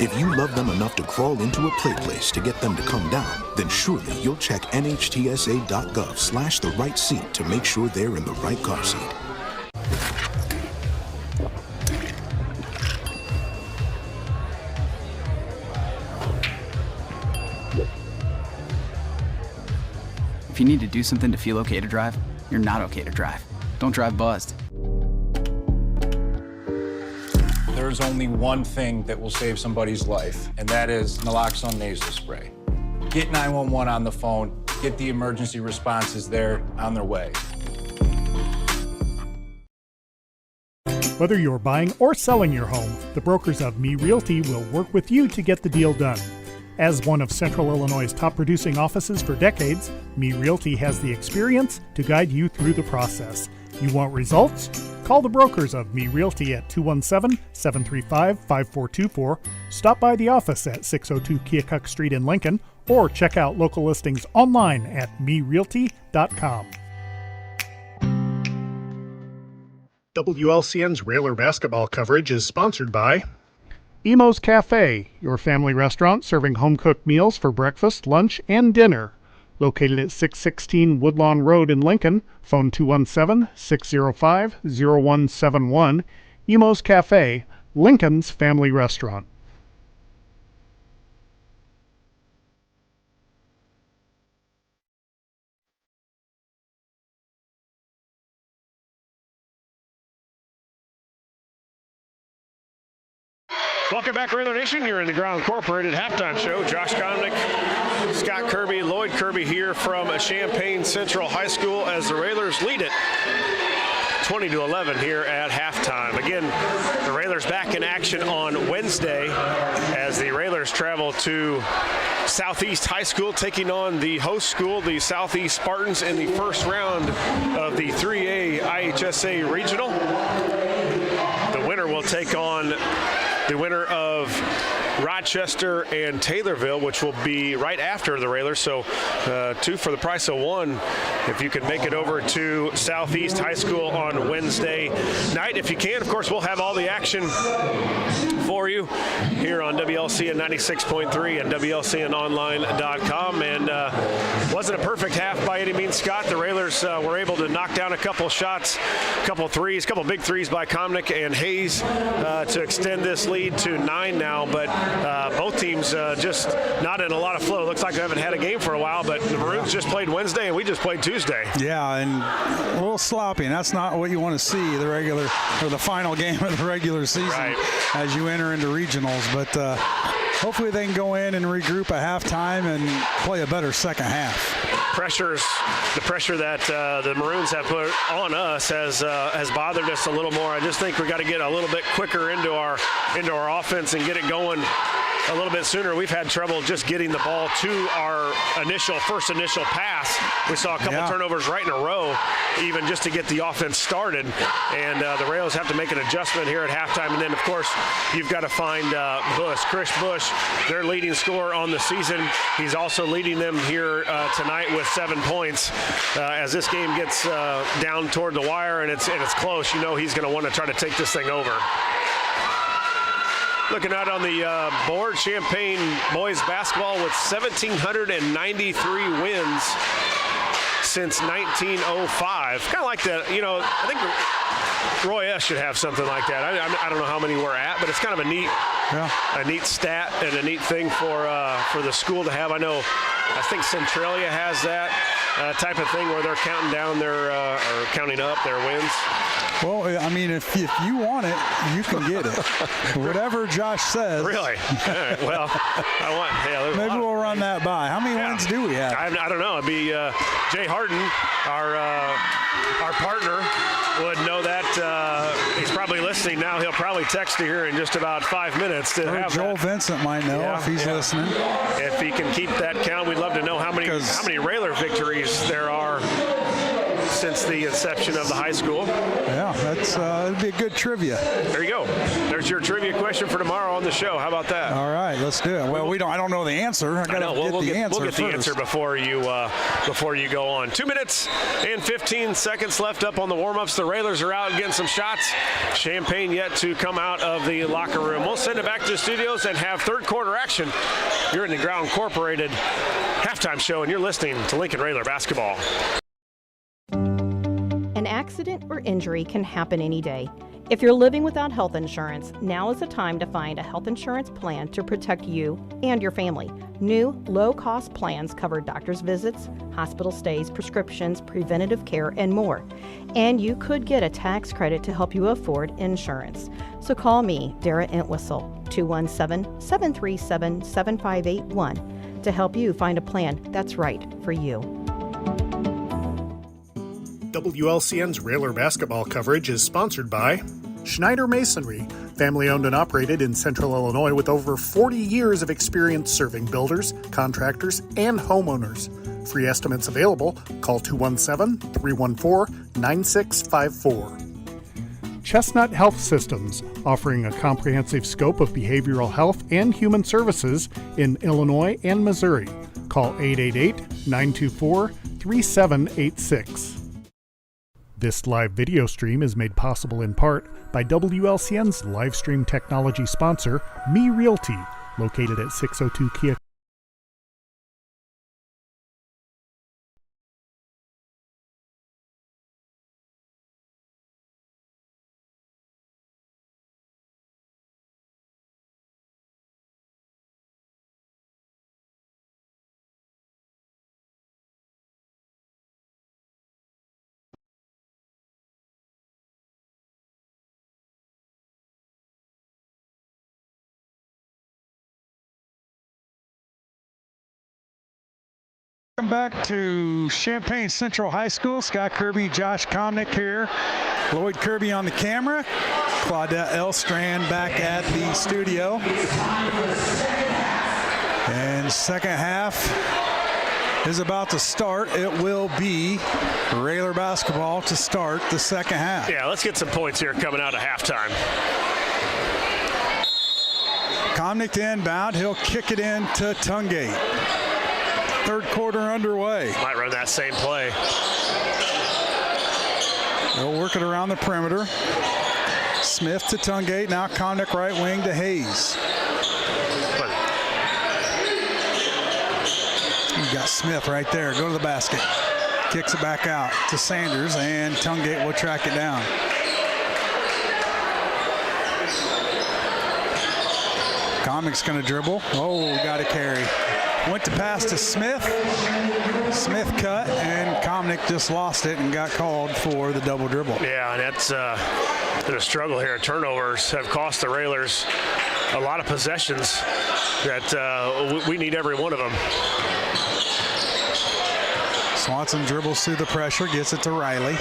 If you love them enough to crawl into a play place to get them to come down, then surely you'll check nhtsa.gov/the right seat to make sure they're in the right car seat. If you need to do something to feel okay to drive, you're not okay to drive. Don't drive buzzed. There's only one thing that will save somebody's life, and that is naloxone nasal spray. Get 911 on the phone, get the emergency responses there on their way. Whether you're buying or selling your home, the brokers of Me Realty will work with you to get the deal done. As one of Central Illinois' top producing offices for decades, Me Realty has the experience to guide you through the process. You want results? Call the brokers of Me Realty at 217-735-5424, stop by the office at 602 Keokuk Street in Lincoln, or check out local listings online at merealty.com. WLCN's Railer basketball coverage is sponsored by Emo's Cafe, your family restaurant serving home-cooked meals for breakfast, lunch, and dinner. Located at 616 Woodlawn Road in Lincoln, phone 217-605-0171. Emo's Cafe, Lincoln's family restaurant. Welcome back, Railer Nation. You're in the Grau Incorporated halftime show. Josh Comnick, Scott Kirby, Lloyd Kirby here from Champaign Central High School as the Railers lead it 20-11 here at halftime. Again, the Railers back in action on Wednesday as the Railers travel to Southeast High School, taking on the host school, the Southeast Spartans, in the first round of the 3A IHSA Regional. The winner will take on the winner of Rochester and Taylorville, which will be right after the Railers. So 2 for the price of 1 if you can make it over to Southeast High School on Wednesday night. If you can, of course, we'll have all the action for you here on WLCN 96.3 and WLCNonline.com. And wasn't a perfect half by any means, Scott. The Railers were able to knock down a couple shots, a couple threes, a couple big threes by Comnick and Hayes to extend this lead to 9 now. But both teams just not in a lot of flow. Looks like they haven't had a game for a while, but the Maroons just played Wednesday and we just played Tuesday. Yeah, and a little sloppy, and that's not what you want to see the final game of the regular season as you enter into regionals. But hopefully they can go in and regroup at halftime and play a better second half. The pressure that the Maroons have put on us has bothered us a little more. I just think we got to get a little bit quicker into our offense and get it going a little bit sooner. We've had trouble just getting the ball to our first initial pass. We saw a couple turnovers right in a row, even just to get the offense started. And the Rails have to make an adjustment here at halftime. And then, of course, you've got to find Chris Bush, their leading scorer on the season. He's also leading them here tonight with 7 points. As this game gets down toward the wire and it's close, you know he's going to want to try to take this thing over. Looking out on the board, Champaign boys basketball with 1,793 wins since 1905. Kind of like that, I think Roy S. should have something like that. I don't know how many we're at, but it's kind of a neat stat and a neat thing for the school to have. I think Centralia has that type of thing where they're counting down or counting up their wins. Well, I mean, if you want it, you can get it. Whatever Josh says. Really? All right. Well, maybe we'll run that by. How many wins do we have? I don't know. It'd be Jay Harden, our partner, would know that. He's probably listening now. He'll probably text you here in just about 5 minutes. Joel Vincent might know if he's listening. If he can keep that count, we'd love to know how many Railer victories there are since the inception of the high school. Yeah, that'd be a good trivia. There you go. There's your trivia question for tomorrow on the show. How about that? All right, let's do it. Well, I don't know the answer. I got to get the answer. We'll get the answer before you go on. 2 minutes and 15 seconds left up on the warm-ups. The Railers are out getting some shots. Champaign yet to come out of the locker room. We'll send it back to the studios and have third quarter action. You're in the Ground Incorporated halftime show, and you're listening to Lincoln Railer basketball. An accident or injury can happen any day. If you're living without health insurance, now is the time to find a health insurance plan to protect you and your family. New, low-cost plans cover doctor's visits, hospital stays, prescriptions, preventative care, and more. And you could get a tax credit to help you afford insurance. So call me, Dara Entwistle, 217-737-7581 to help you find a plan that's right for you. WLCN's Railer basketball coverage is sponsored by Schneider Masonry, family owned and operated in Central Illinois with over 40 years of experience serving builders, contractors, and homeowners. Free estimates available. Call 217-314-9654. Chestnut Health Systems, offering a comprehensive scope of behavioral health and human services in Illinois and Missouri. Call 888-924-3786. This live video stream is made possible in part by WLCN's live stream technology sponsor, Me Realty, located at 602 Kia. Welcome back to Champaign Central High School. Scott Kirby, Josh Comnick here. Lloyd Kirby on the camera. Claudette Elstrand back at the studio. And second half is about to start. It will be Railer basketball to start the second half. Yeah, let's get some points here coming out of halftime. Comnick to inbound. He'll kick it in to Tungate. Third quarter underway. Might run that same play. They'll work it around the perimeter. Smith to Tungate. Now Comnick right wing to Hayes. You got Smith right there. Go to the basket. Kicks it back out to Sanders, and Tungate will track it down. Comnick's going to dribble. Oh, got a carry. Went to pass to Smith. Smith cut, and Comnick just lost it and got called for the double dribble. Yeah, and that's been a struggle here. Turnovers have cost the Railers a lot of possessions that we need every one of them. Swanson dribbles through the pressure, gets it to Riley.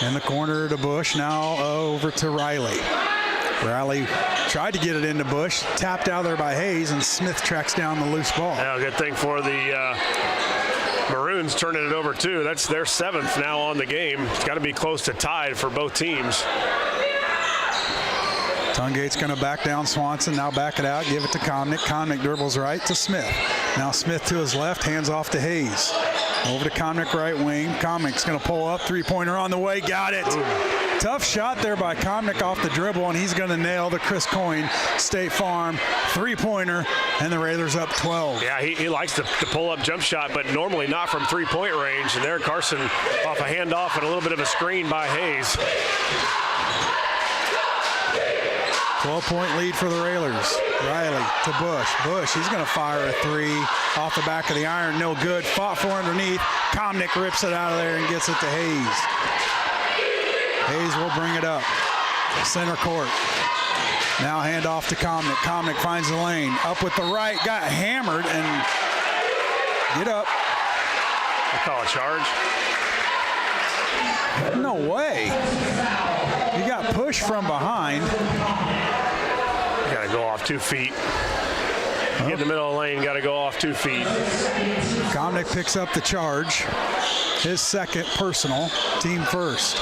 In the corner to Bush, now over to Riley. Riley tried to get it into Bush, tapped out there by Hayes, and Smith tracks down the loose ball. Yeah, good thing for the Maroons turning it over too. That's their 7th now on the game. It's got to be close to tied for both teams. Tungate's going to back down Swanson, now back it out, give it to Comnick. Comnick dribbles right to Smith. Now Smith to his left, hands off to Hayes. Over to Comnick right wing. Comnick's going to pull up, three-pointer on the way, got it. Ooh. Tough shot there by Comnick off the dribble, and he's going to nail the Chris Coyne State Farm three-pointer, and the Railers up 12. Yeah, he likes to pull up jump shot, but normally not from three-point range. And there Carson off a handoff and a little bit of a screen by Hayes. 12-point lead for the Railers. Riley to Bush. Bush, he's going to fire a three off the back of the iron. No good. Fought for underneath. Comnick rips it out of there and gets it to Hayes. Hayes will bring it up. Center court. Now hand off to Comnick. Comnick finds the lane. Up with the right. Got hammered and get up. They call a charge. No way. He got pushed from behind. Got to go off 2 feet. Get in the middle of the lane, got to go off 2 feet. Comnick picks up the charge. His second personal, team first.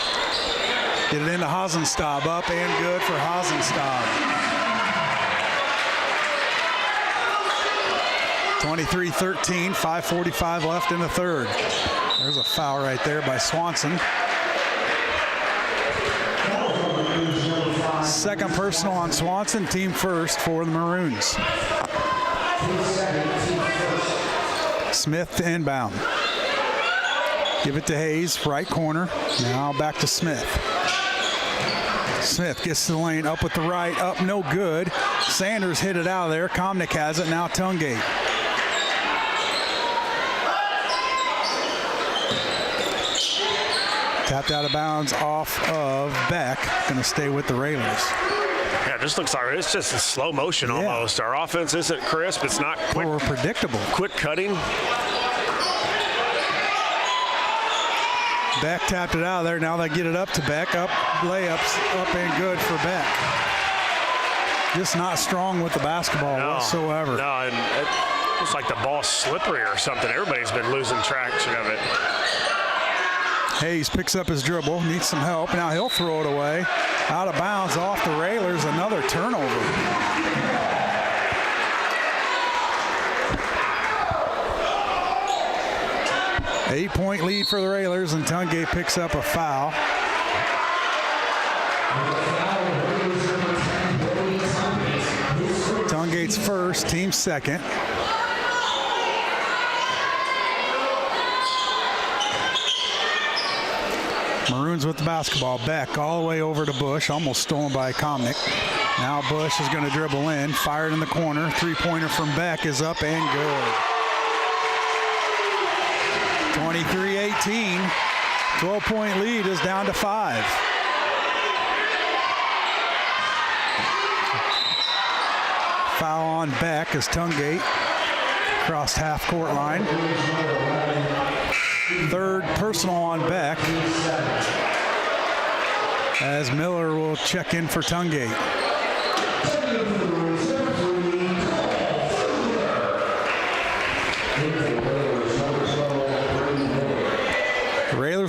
Get it into Hasenstab, up and good for Hasenstab. 23-13, 5:45 left in the third. There's a foul right there by Swanson. Second personal on Swanson, team first for the Maroons. Smith to inbound. Give it to Hayes, right corner. Now back to Smith. Smith gets to the lane, up with the right, up no good. Sanders hit it out of there. Comnick has it, now Tungate. Tapped out of bounds off of Beck. Going to stay with the Railers. Yeah, it just looks like it's just in slow motion almost. Our offense isn't crisp. It's not quick. Or predictable. Quick cutting. Beck tapped it out of there. Now they get it up to Beck. Up, layups, up and good for Beck. Just not strong with the basketball whatsoever. No, and it looks like the ball's slippery or something. Everybody's been losing traction of it. Hayes picks up his dribble, needs some help. Now he'll throw it away. Out of bounds off the Railers, another turnover. Eight-point lead for the Railers, and Tungate picks up a foul. Tungate's first, team second. Maroons with the basketball. Beck all the way over to Bush, almost stolen by Comnick. Now Bush is going to dribble in, fired in the corner. Three-pointer from Beck is up and good. 23-18. 12-point lead is down to 5. Foul on Beck as Tungate crossed half-court line. Third personal on Beck as Miller will check in for Tungate.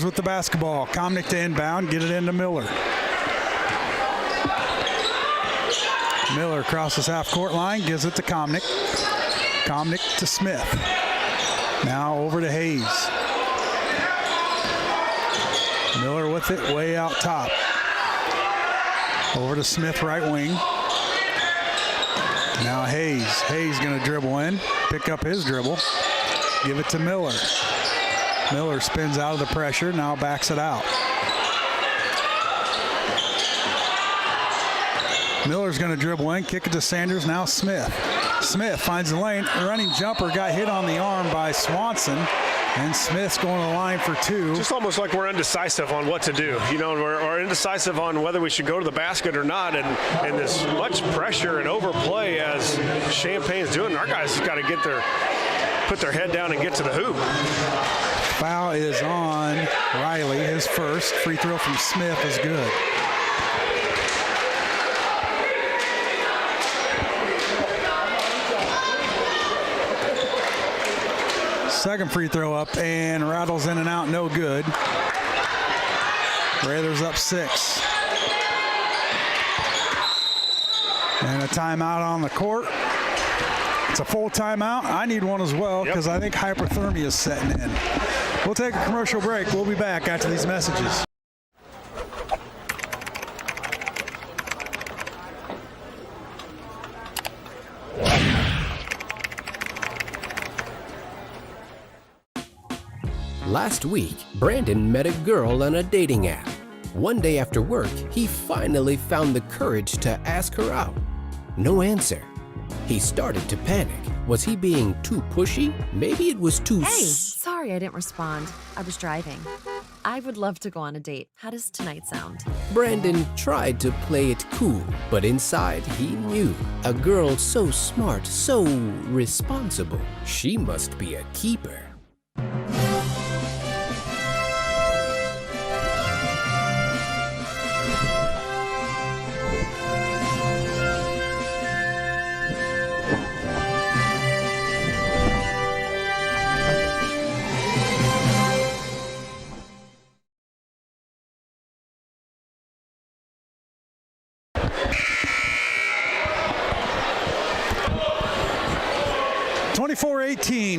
Railers with the basketball. Komnick to inbound, get it into Miller. Miller crosses half-court line, gives it to Komnick. Komnick to Smith. Now over to Hayes. Miller with it way out top. Over to Smith, right wing. Now Hayes. Hayes going to dribble in, pick up his dribble, give it to Miller. Miller spins out of the pressure, now backs it out. Miller's going to dribble in, kick it to Sanders, now Smith. Smith finds the lane, running jumper, got hit on the arm by Swanson, and Smith's going to the line for two. Just almost like we're indecisive on what to do. You know, we're indecisive on whether we should go to the basket or not, and this much pressure and overplay as Champaign's doing. Our guys got to put their head down and get to the hoop. Foul is on Riley, his first. Free throw from Smith is good. Second free throw up and rattles in and out, no good. Railers up 6. And a timeout on the court. It's a full timeout. I need one as well because I think hypothermia is setting in. We'll take a commercial break. We'll be back after these messages. Last week, Brandon met a girl on a dating app. One day after work, he finally found the courage to ask her out. No answer. He started to panic. Was he being too pushy? Maybe it was too... Hey, sorry I didn't respond. I was driving. I would love to go on a date. How does tonight sound? Brandon tried to play it cool, but inside he knew. A girl so smart, so responsible. She must be a keeper.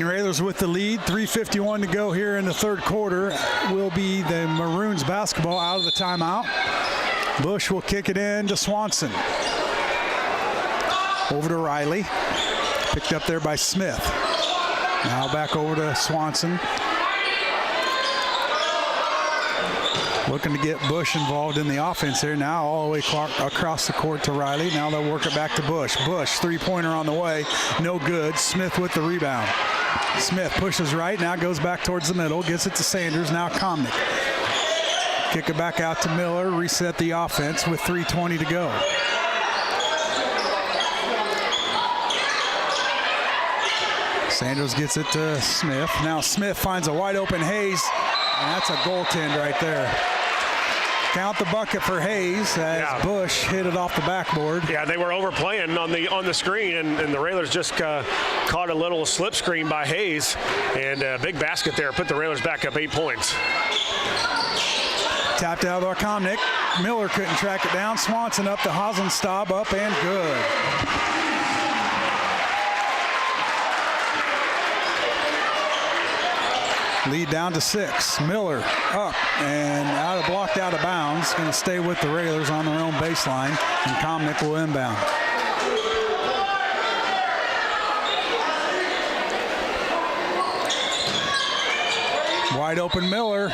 Railers with the lead, 3:51 to go here in the third quarter. Will be the Maroons basketball out of the timeout. Bush will kick it in to Swanson. Over to Riley. Picked up there by Smith. Now back over to Swanson. Looking to get Bush involved in the offense here. Now all the way across the court to Riley. Now they'll work it back to Bush. Bush, three-pointer on the way. No good. Smith with the rebound. Smith pushes right. Now goes back towards the middle. Gets it to Sanders. Now Komnick. Kick it back out to Miller. Reset the offense with 3:20 to go. Sanders gets it to Smith. Now Smith finds a wide open Hayes. And that's a goaltend right there. Count the bucket for Hayes as Bush hit it off the backboard. Yeah, they were overplaying on the screen, and the Railers just caught a little slip screen by Hayes, and a big basket there put the Railers back up 8 points. Tapped out by Komnick. Miller couldn't track it down. Swanson up to Hosenstab, up and good. Lead down to 6. Miller up and blocked out of bounds. Going to stay with the Railers on their own baseline, and Komnick will inbound. Wide open Miller,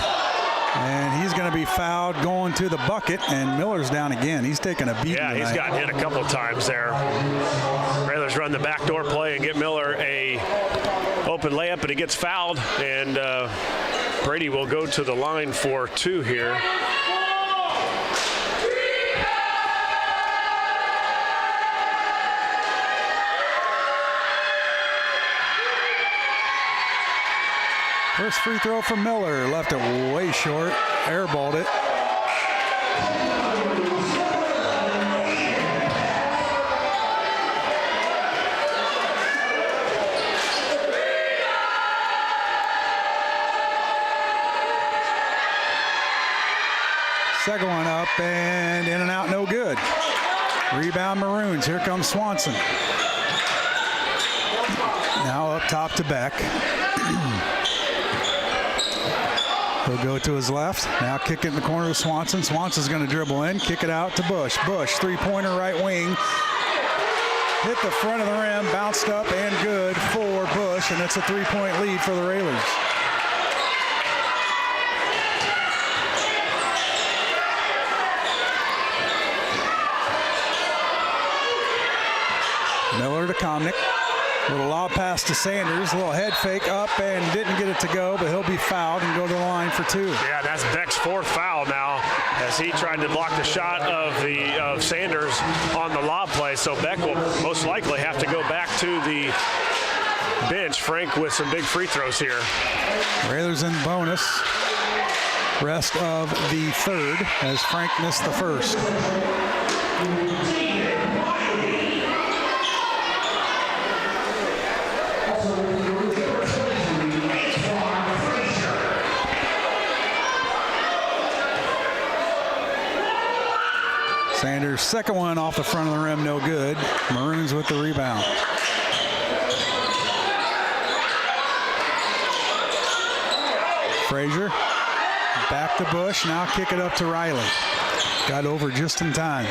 and he's going to be fouled going to the bucket, and Miller's down again. He's taking a beating. Yeah, he's gotten hit a couple of times there. Railers run the backdoor play and get Miller a open layup, but he gets fouled, and Brady will go to the line for 2 here. First free throw from Miller, left it way short, airballed it. Second one up and in and out, no good. Rebound Maroons. Here comes Swanson. Now up top to Beck. He'll go to his left. Now kick it in the corner to Swanson. Swanson's going to dribble in, kick it out to Bush. Bush, three-pointer right wing. Hit the front of the rim, bounced up and good for Bush, and it's a three-point lead for the Railers. Miller to Comnick. Little lob pass to Sanders. Little head fake up and didn't get it to go, but he'll be fouled and go to the line for two. Yeah, that's Beck's fourth foul now as he tried to block the shot of Sanders on the lob play. So Beck will most likely have to go back to the bench. Frank with some big free throws here. Railers in bonus. Rest of the third as Frank missed the first. Sanders, second one off the front of the rim, no good. Maroons with the rebound. Frazier, back to Bush, now kick it up to Riley. Got over just in time.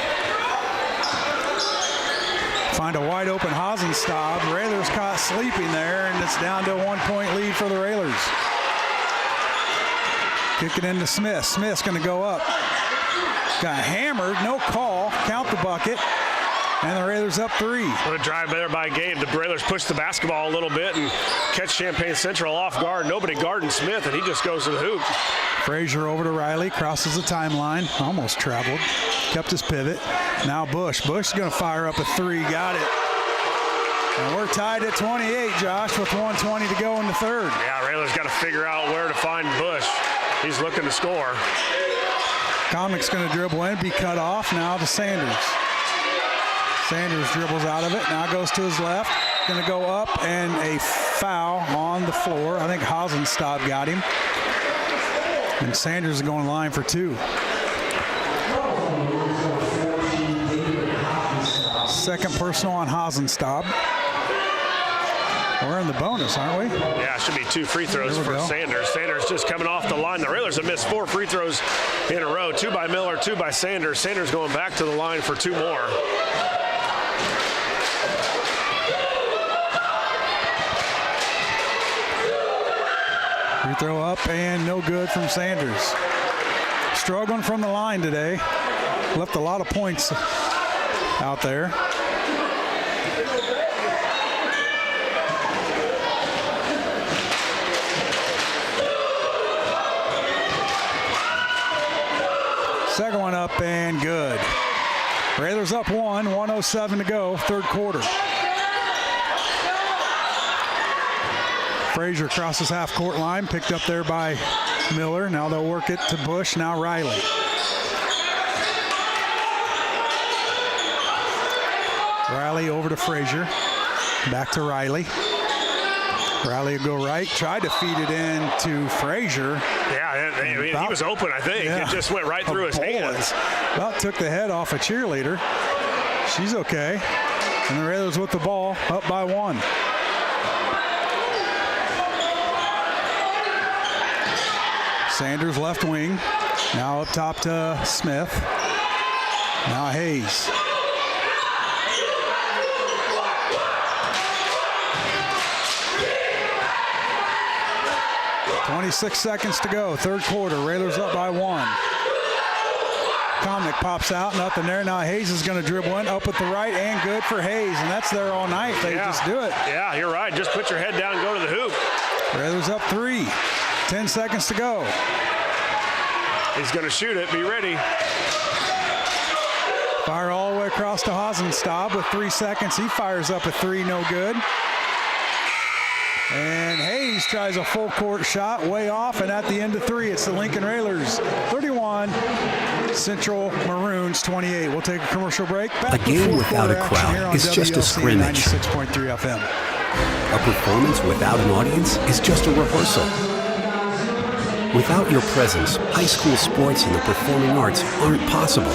Find a wide open Hasenstaub. Railers caught sleeping there, and it's down to a 1-point lead for the Railers. Kick it into Smith. Smith's going to go up. Got hammered, no call, count the bucket, and the Railers up three. What a drive there by Gabe. The Railers push the basketball a little bit and catch Champaign Central off guard. Nobody guarding Smith, and he just goes to the hoop. Frazier over to Riley, crosses the timeline, almost traveled, kept his pivot. Now Bush. Bush is going to fire up a three, got it. And we're tied at 28, Josh, with 1:20 to go in the third. Yeah, Railers got to figure out where to find Bush. He's looking to score. Comnick's going to dribble in, be cut off. Now to Sanders. Sanders dribbles out of it. Now goes to his left. Going to go up, and a foul on the floor. I think Hasenstaub got him. And Sanders is going line for two. Second personal on Hasenstaub. We're in the bonus, aren't we? Yeah, it should be two free throws for Sanders. Sanders just coming off the line. The Railers have missed 4 free throws in a row. 2 by Miller, 2 by Sanders. Sanders going back to the line for 2 more. Free throw up and no good from Sanders. Struggling from the line today. Left a lot of points out there. Second one up and good. Railers up 1:07 to go, third quarter. Frazier crosses half-court line, picked up there by Miller. Now they'll work it to Bush, now Riley. Riley over to Frazier. Back to Riley. Riley will go right, tried to feed it in to Frazier. Yeah, he was open, I think. Yeah, it just went right through his hands. About took the head off a cheerleader. She's okay. And the Railers with the ball, up by 1. Sanders left wing. Now up top to Smith. Now Hayes. .26 seconds to go, third quarter. Railers up by 1. Comnick pops out, nothing there. Now Hayes is going to dribble in, up with the right, and good for Hayes. And that's there all night. They just do it. Yeah, you're right. Just put your head down and go to the hoop. Railers up 3. 10 seconds to go. He's going to shoot it. Be ready. Fire all the way across to Hasenstaub with 3 seconds. He fires up a 3, no good. And Hayes tries a full court shot, way off, and at the end of 3, it's the Lincoln Railers 31, Central Maroons 28. We'll take a commercial break. A game without a crowd is just a scrimmage. 96.3 FM. A performance without an audience is just a rehearsal. Without your presence, high school sports and the performing arts aren't possible.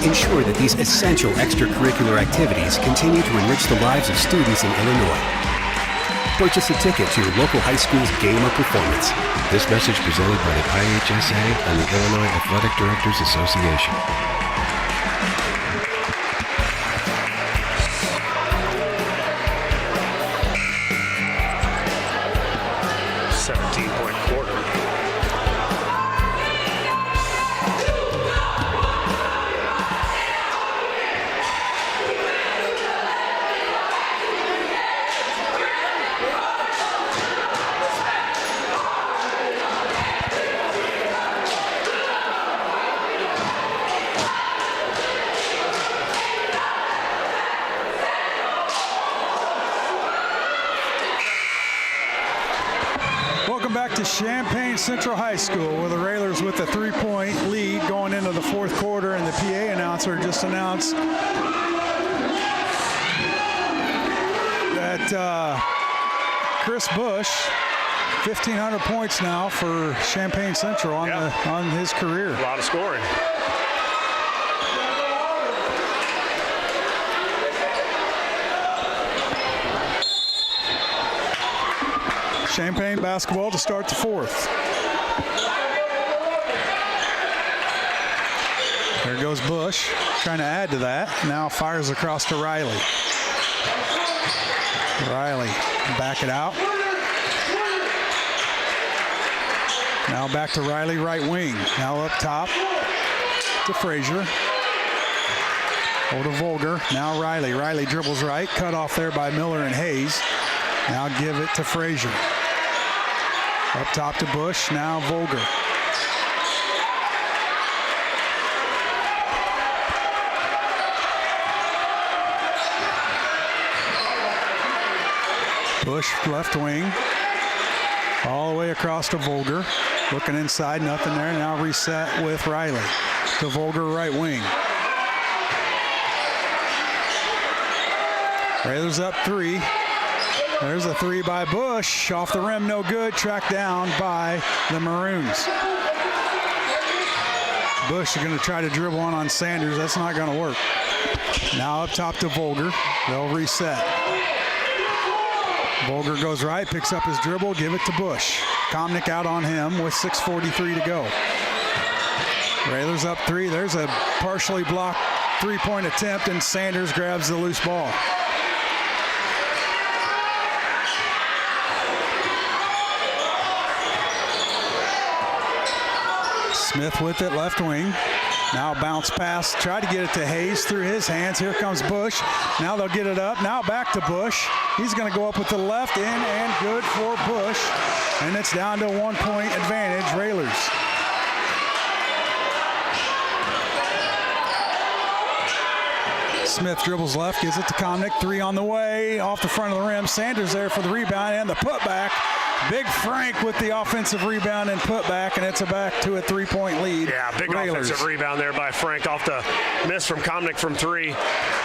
Ensure that these essential extracurricular activities continue to enrich the lives of students in Illinois. Purchase a ticket to your local high school's game of performance. This message presented by the IHSA and the Illinois Athletic Directors Association. To Champaign Central High School, where the Railers with a 3-point lead going into the fourth quarter, and the PA announcer just announced that Chris Bush, 1,500 points now for Champaign Central on his career. A lot of scoring. Champaign basketball to start the fourth. There goes Bush, trying to add to that. Now fires across to Riley. Riley, back it out. Now back to Riley, right wing. Now up top to Frazier. Over to Volger. Now Riley. Riley dribbles right. Cut off there by Miller and Hayes. Now give it to Frazier. Up top to Bush, now Volger. Bush left wing. All the way across to Volger. Looking inside, nothing there. Now reset with Riley. To Volger, right wing. Railers up 3. There's a 3 by Bush. Off the rim, no good. Tracked down by the Maroons. Bush is going to try to dribble one on Sanders. That's not going to work. Now up top to Volger. They'll reset. Volger goes right, picks up his dribble, give it to Bush. Komnick out on him with 6:43 to go. Railers up 3. There's a partially blocked 3-point attempt, and Sanders grabs the loose ball. Smith with it, left wing. Now bounce pass, try to get it to Hayes through his hands. Here comes Bush. Now they'll get it up. Now back to Bush. He's going to go up with the left in, and good for Bush. And it's down to 1-point advantage, Railers. Smith dribbles left, gives it to Komnick. 3 on the way, off the front of the rim. Sanders there for the rebound and the putback. Big Frank with the offensive rebound and putback, and it's back to a 3-point lead. Yeah, big Railers. offensive rebound there by Frank off the miss from Komnick from 3.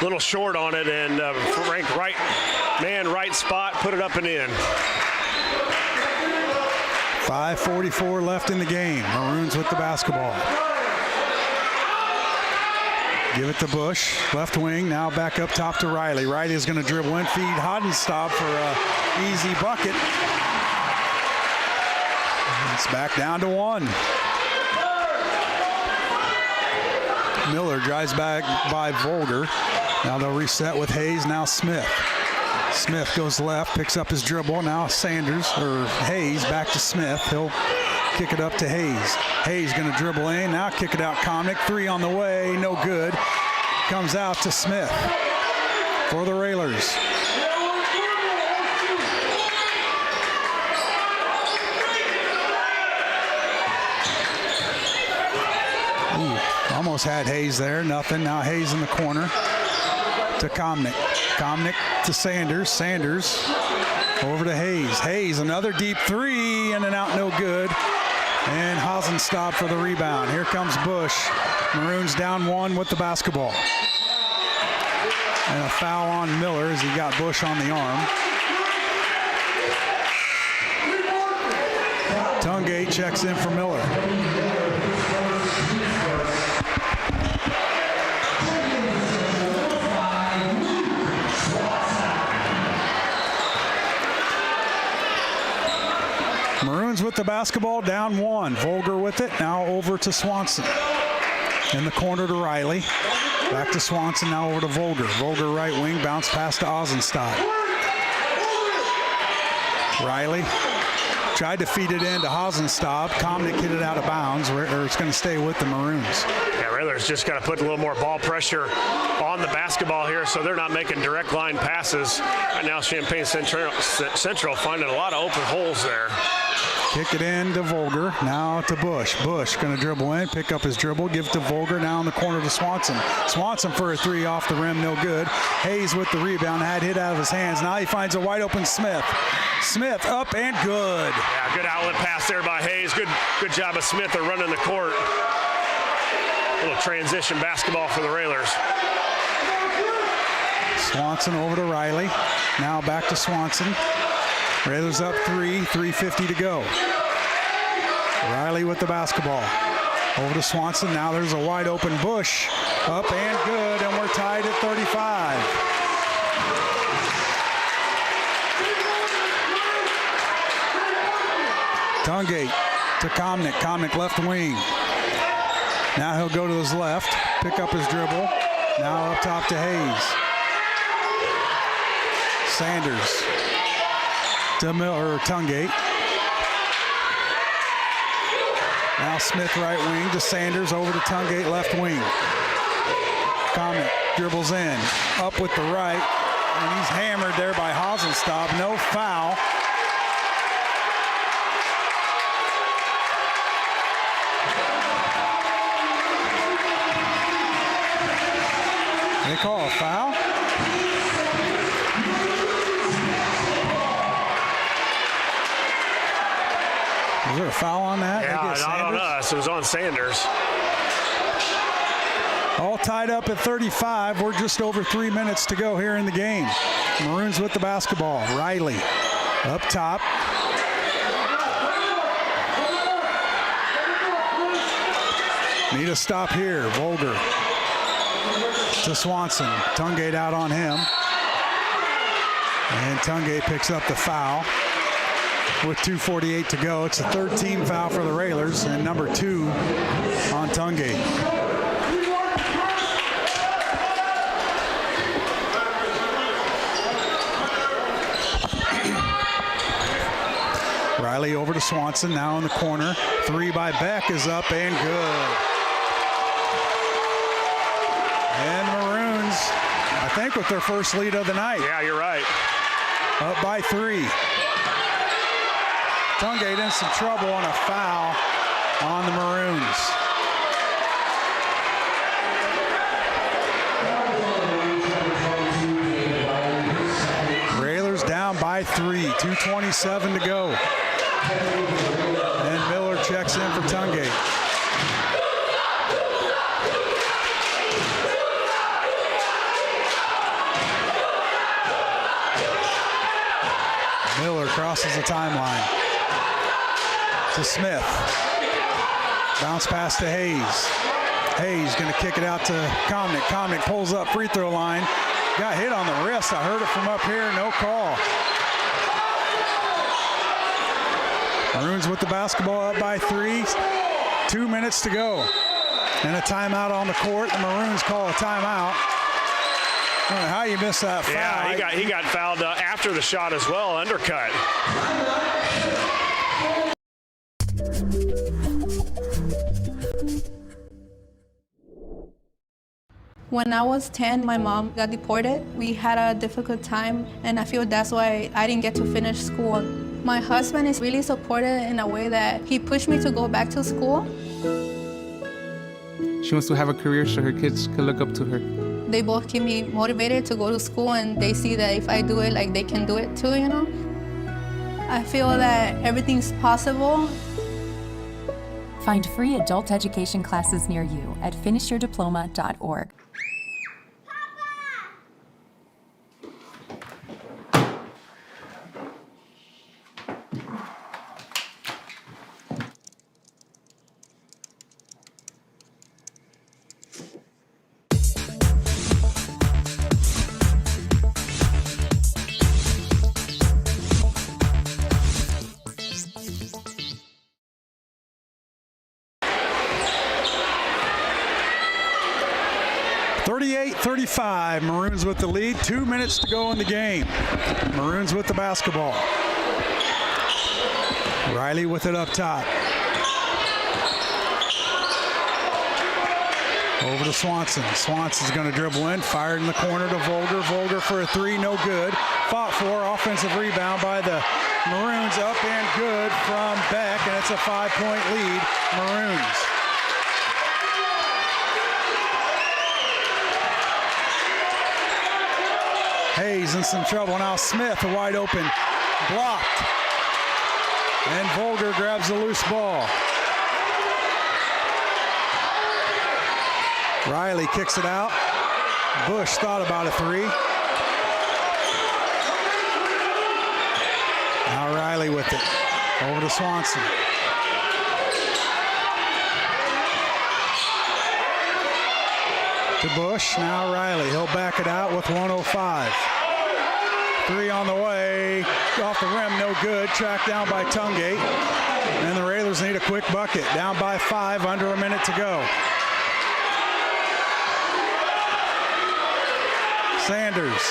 Little short on it, and Frank right spot, put it up and in. 5:44 left in the game. Maroons with the basketball. Give it to Bush, left wing, now back up top to Riley. Riley is going to dribble in, feed Hoddenstop for an easy bucket. It's back down to 1. Miller drives back by Volger. Now they'll reset with Hayes, now Smith. Smith goes left, picks up his dribble. Now Hayes back to Smith. He'll kick it up to Hayes. Hayes going to dribble in, now kick it out Komnick. 3 on the way, no good. Comes out to Smith for the Railers. Almost had Hayes there, nothing. Now Hayes in the corner to Komnick. Komnick to Sanders. Sanders over to Hayes. Hayes, another deep 3, in and out, no good. And Hasenstaub for the rebound. Here comes Bush. Maroons down 1 with the basketball. And a foul on Miller as he got Bush on the arm. Tungate checks in for Miller. Maroons with the basketball, down 1. Volger with it, now over to Swanson. In the corner to Riley. Back to Swanson, now over to Volger. Volger right wing, bounce pass to Ozenstad. Riley tried to feed it in to Hasenstaub. Komnick hit it out of bounds, or it's going to stay with the Maroons. Yeah, Railers just got to put a little more ball pressure on the basketball here so they're not making direct line passes. Right now, Champaign Central finding a lot of open holes there. Kick it in to Volger, now to Bush. Bush going to dribble in, pick up his dribble, give to Volger, now in the corner to Swanson. Swanson for a 3 off the rim, no good. Hayes with the rebound, had hit out of his hands. Now he finds a wide open Smith. Smith up and good. Yeah, good outlet pass there by Hayes. Good job of Smith of running the court. Little transition basketball for the Railers. Swanson over to Riley. Now back to Swanson. Railers up 3, 3:50 to go. Riley with the basketball. Over to Swanson. Now there's a wide open Bush. Up and good, and we're tied at 35. Tungate to Komnick. Komnick left wing. Now he'll go to his left, pick up his dribble. Now up top to Hayes. Sanders to Miller, Tungate. Now Smith right wing to Sanders, over to Tungate left wing. Komnick dribbles in, up with the right, and he's hammered there by Hasenstaub. No foul. They call a foul? Was there a foul on that? Yeah, not on us. It was on Sanders. All tied up at 35. We're just over 3 minutes to go here in the game. Maroons with the basketball. Riley up top. Need a stop here. Volger to Swanson. Tungate out on him. And Tungate picks up the foul with 2:48 to go. It's a third team foul for the Railers and number 2 on Tungate. Riley over to Swanson, now in the corner. 3 by Beck is up and good. And Maroons, I think, with their first lead of the night. Yeah, you're right. Up by 3. Tungate in some trouble on a foul on the Maroons. Railers down by 3, 2:27 to go. And Miller checks in for Tungate. Miller crosses the timeline to Smith. Bounce pass to Hayes. Hayes going to kick it out to Komnick. Komnick pulls up free throw line. Got hit on the wrist. I heard it from up here. No call. Maroons with the basketball up by 3. 2 minutes to go. And a timeout on the court. The Maroons call a timeout. I don't know how you missed that foul. Yeah, he got fouled after the shot as well, undercut. When I was 10, my mom got deported. We had a difficult time, and I feel that's why I didn't get to finish school. My husband is really supportive in a way that he pushed me to go back to school. She wants to have a career so her kids can look up to her. They both keep me motivated to go to school, and they see that if I do it, like, they can do it too, you know? I feel that everything's possible. Find free adult education classes near you at finishyourdiploma.org. 38-35. Maroons with the lead. 2 minutes to go in the game. Maroons with the basketball. Riley with it up top. Over to Swanson. Swanson's going to dribble in. Fired in the corner to Volger. Volger for a three. No good. Fought for. Offensive rebound by the Maroons. Up and good from Beck. And it's a 5-point lead. Maroons. Hayes in some trouble. Now Smith wide open. Blocked. And Volger grabs the loose ball. Riley kicks it out. Bush thought about a three. Now Riley with it. Over to Swanson. To Bush. Now Riley. He'll back it out with 1:05. Three on the way. Off the rim. No good. Tracked down by Tungate. And the Railers need a quick bucket. Down by 5. Under a minute to go. Sanders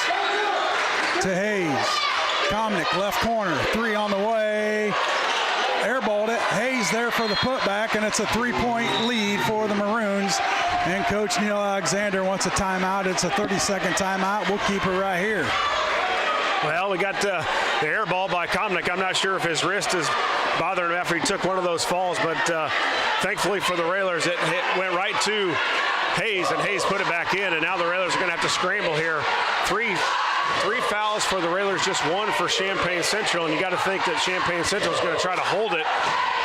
to Hayes. Comnick left corner. Three on the way. Airballed it. Hayes there for the putback, and it's a 3-point lead for the Maroons. And Coach Neil Alexander wants a timeout. It's a 30-second timeout. We'll keep it right here. Well, we got the air ball by Comnick. I'm not sure if his wrist is bothering him after he took one of those falls, but thankfully for the Railers, it went right to Hayes, and Hayes put it back in, and now the Railers are going to have to scramble here. Three fouls for the Railers, just one for Champaign Central, and you got to think that Champaign Central is going to try to hold it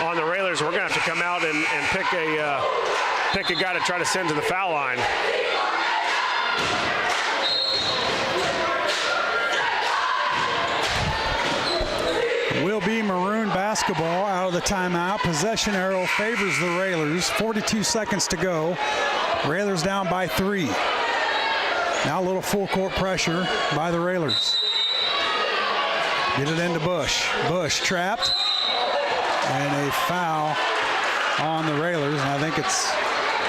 on the Railers. We're going to have to come out and pick a guy to try to send to the foul line. Will be Maroon basketball out of the timeout. Possession arrow favors the Railers. 42 seconds to go. Railers down by 3. Now a little full court pressure by the Railers. Get it into Bush. Bush trapped. And a foul on the Railers. And I think it's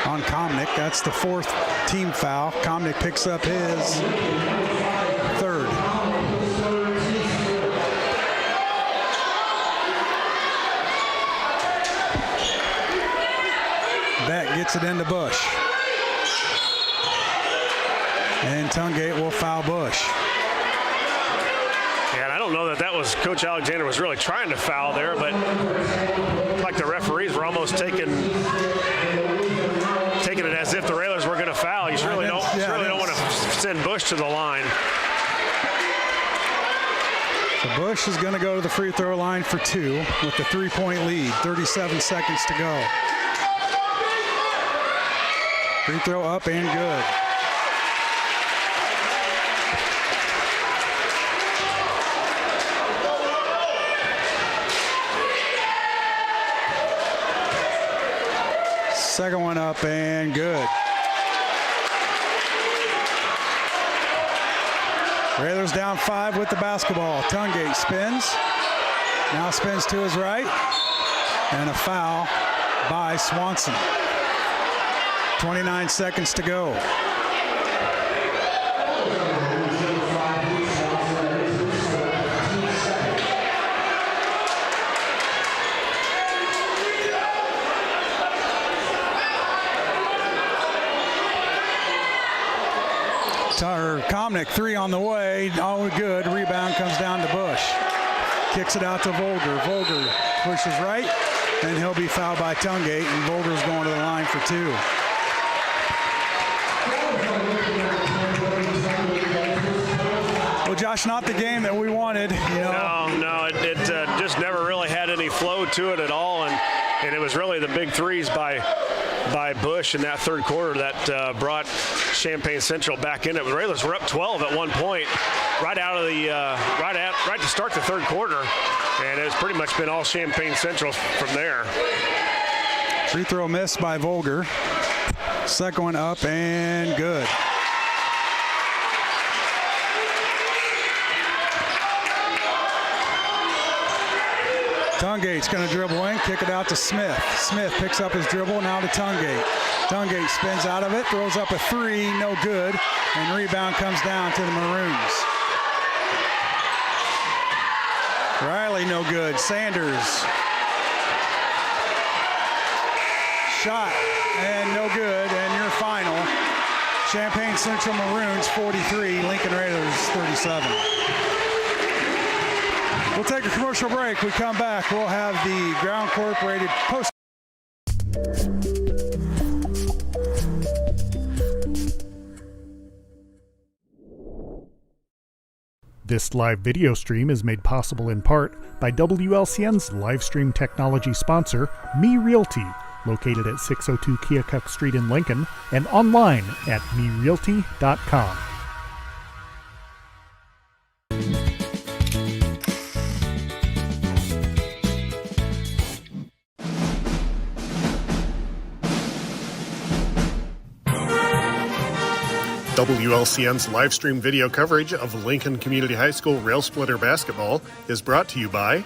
on Comnick. That's the 4th team foul. Comnick picks up his 3rd. Beck gets it into Bush. And Tungate will foul Bush. Yeah, and I don't know that was Coach Alexander was really trying to foul there, but like the referees were almost taking it as if the Railers were going to foul. You really don't want to send Bush to the line. So Bush is going to go to the free throw line for 2 with the 3-point lead. 37 seconds to go. Free throw up and good. Second one up and good. Railers down 5 with the basketball. Tungate spins. Now spins to his right. And a foul by Swanson. 29 seconds to go. Comnick, 3 on the way. All good. Rebound comes down to Bush. Kicks it out to Volger. Volger pushes right, and he'll be fouled by Tungate, and Volger's going to the line for 2. Well, Josh, not the game that we wanted. No, it just never really had any flow to it at all, and it was really the big threes by Bush in that third quarter that brought Champaign Central back in it. The Railers were up 12 at one point, right to start the third quarter, and it's pretty much been all Champaign Central from there. Free throw missed by Volger. Second one up and good. Tungate's going to dribble in, kick it out to Smith. Smith picks up his dribble, now to Tungate. Tungate spins out of it, throws up a three, no good, and rebound comes down to the Maroons. Riley, no good. Sanders. Shot, and no good, and your final. Champaign Central Maroons 43, Lincoln Railers 37. We'll take a commercial break. We come back, we'll have the Ground Corporated post. This live video stream is made possible in part by WLCN's live stream technology sponsor, Me Realty, located at 602 Keokuk Street in Lincoln, and online at merealty.com. WLCN's live stream video coverage of Lincoln Community High School Rail Splitter basketball is brought to you by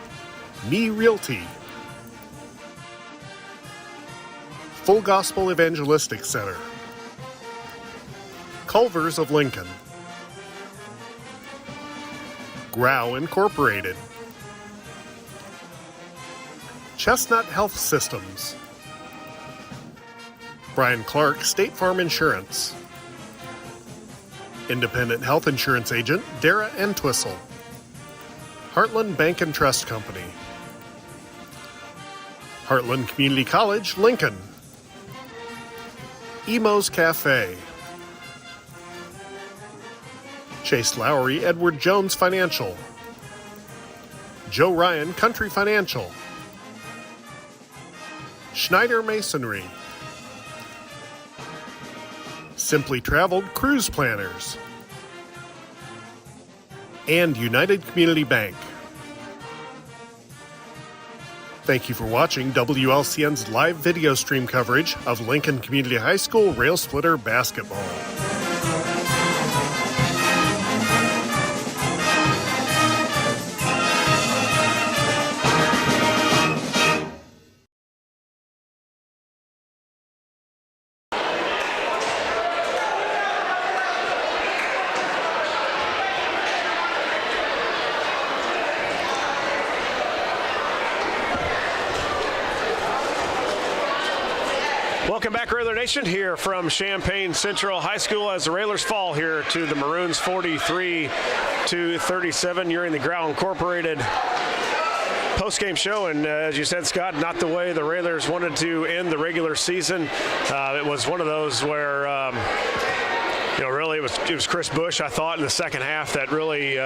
Me Realty, Full Gospel Evangelistic Center, Culvers of Lincoln, Grau Incorporated, Chestnut Health Systems, Brian Clark State Farm Insurance, Independent Health Insurance Agent Dara Entwistle, Heartland Bank and Trust Company, Heartland Community College, Lincoln, Emo's Cafe, Chase Lowry Edward Jones Financial, Joe Ryan Country Financial, Schneider Masonry, Simply Traveled Cruise Planners, and United Community Bank. Thank you for watching WLCN's live video stream coverage of Lincoln Community High School Rail Splitter basketball. Welcome back, Railer Nation, here from Champaign Central High School as the Railers fall here to the Maroons 43-37. You're in the Grau Incorporated post-game show, and as you said, Scott, not the way the Railers wanted to end the regular season. It was one of those where, really it was Chris Bush, I thought, in the second half that really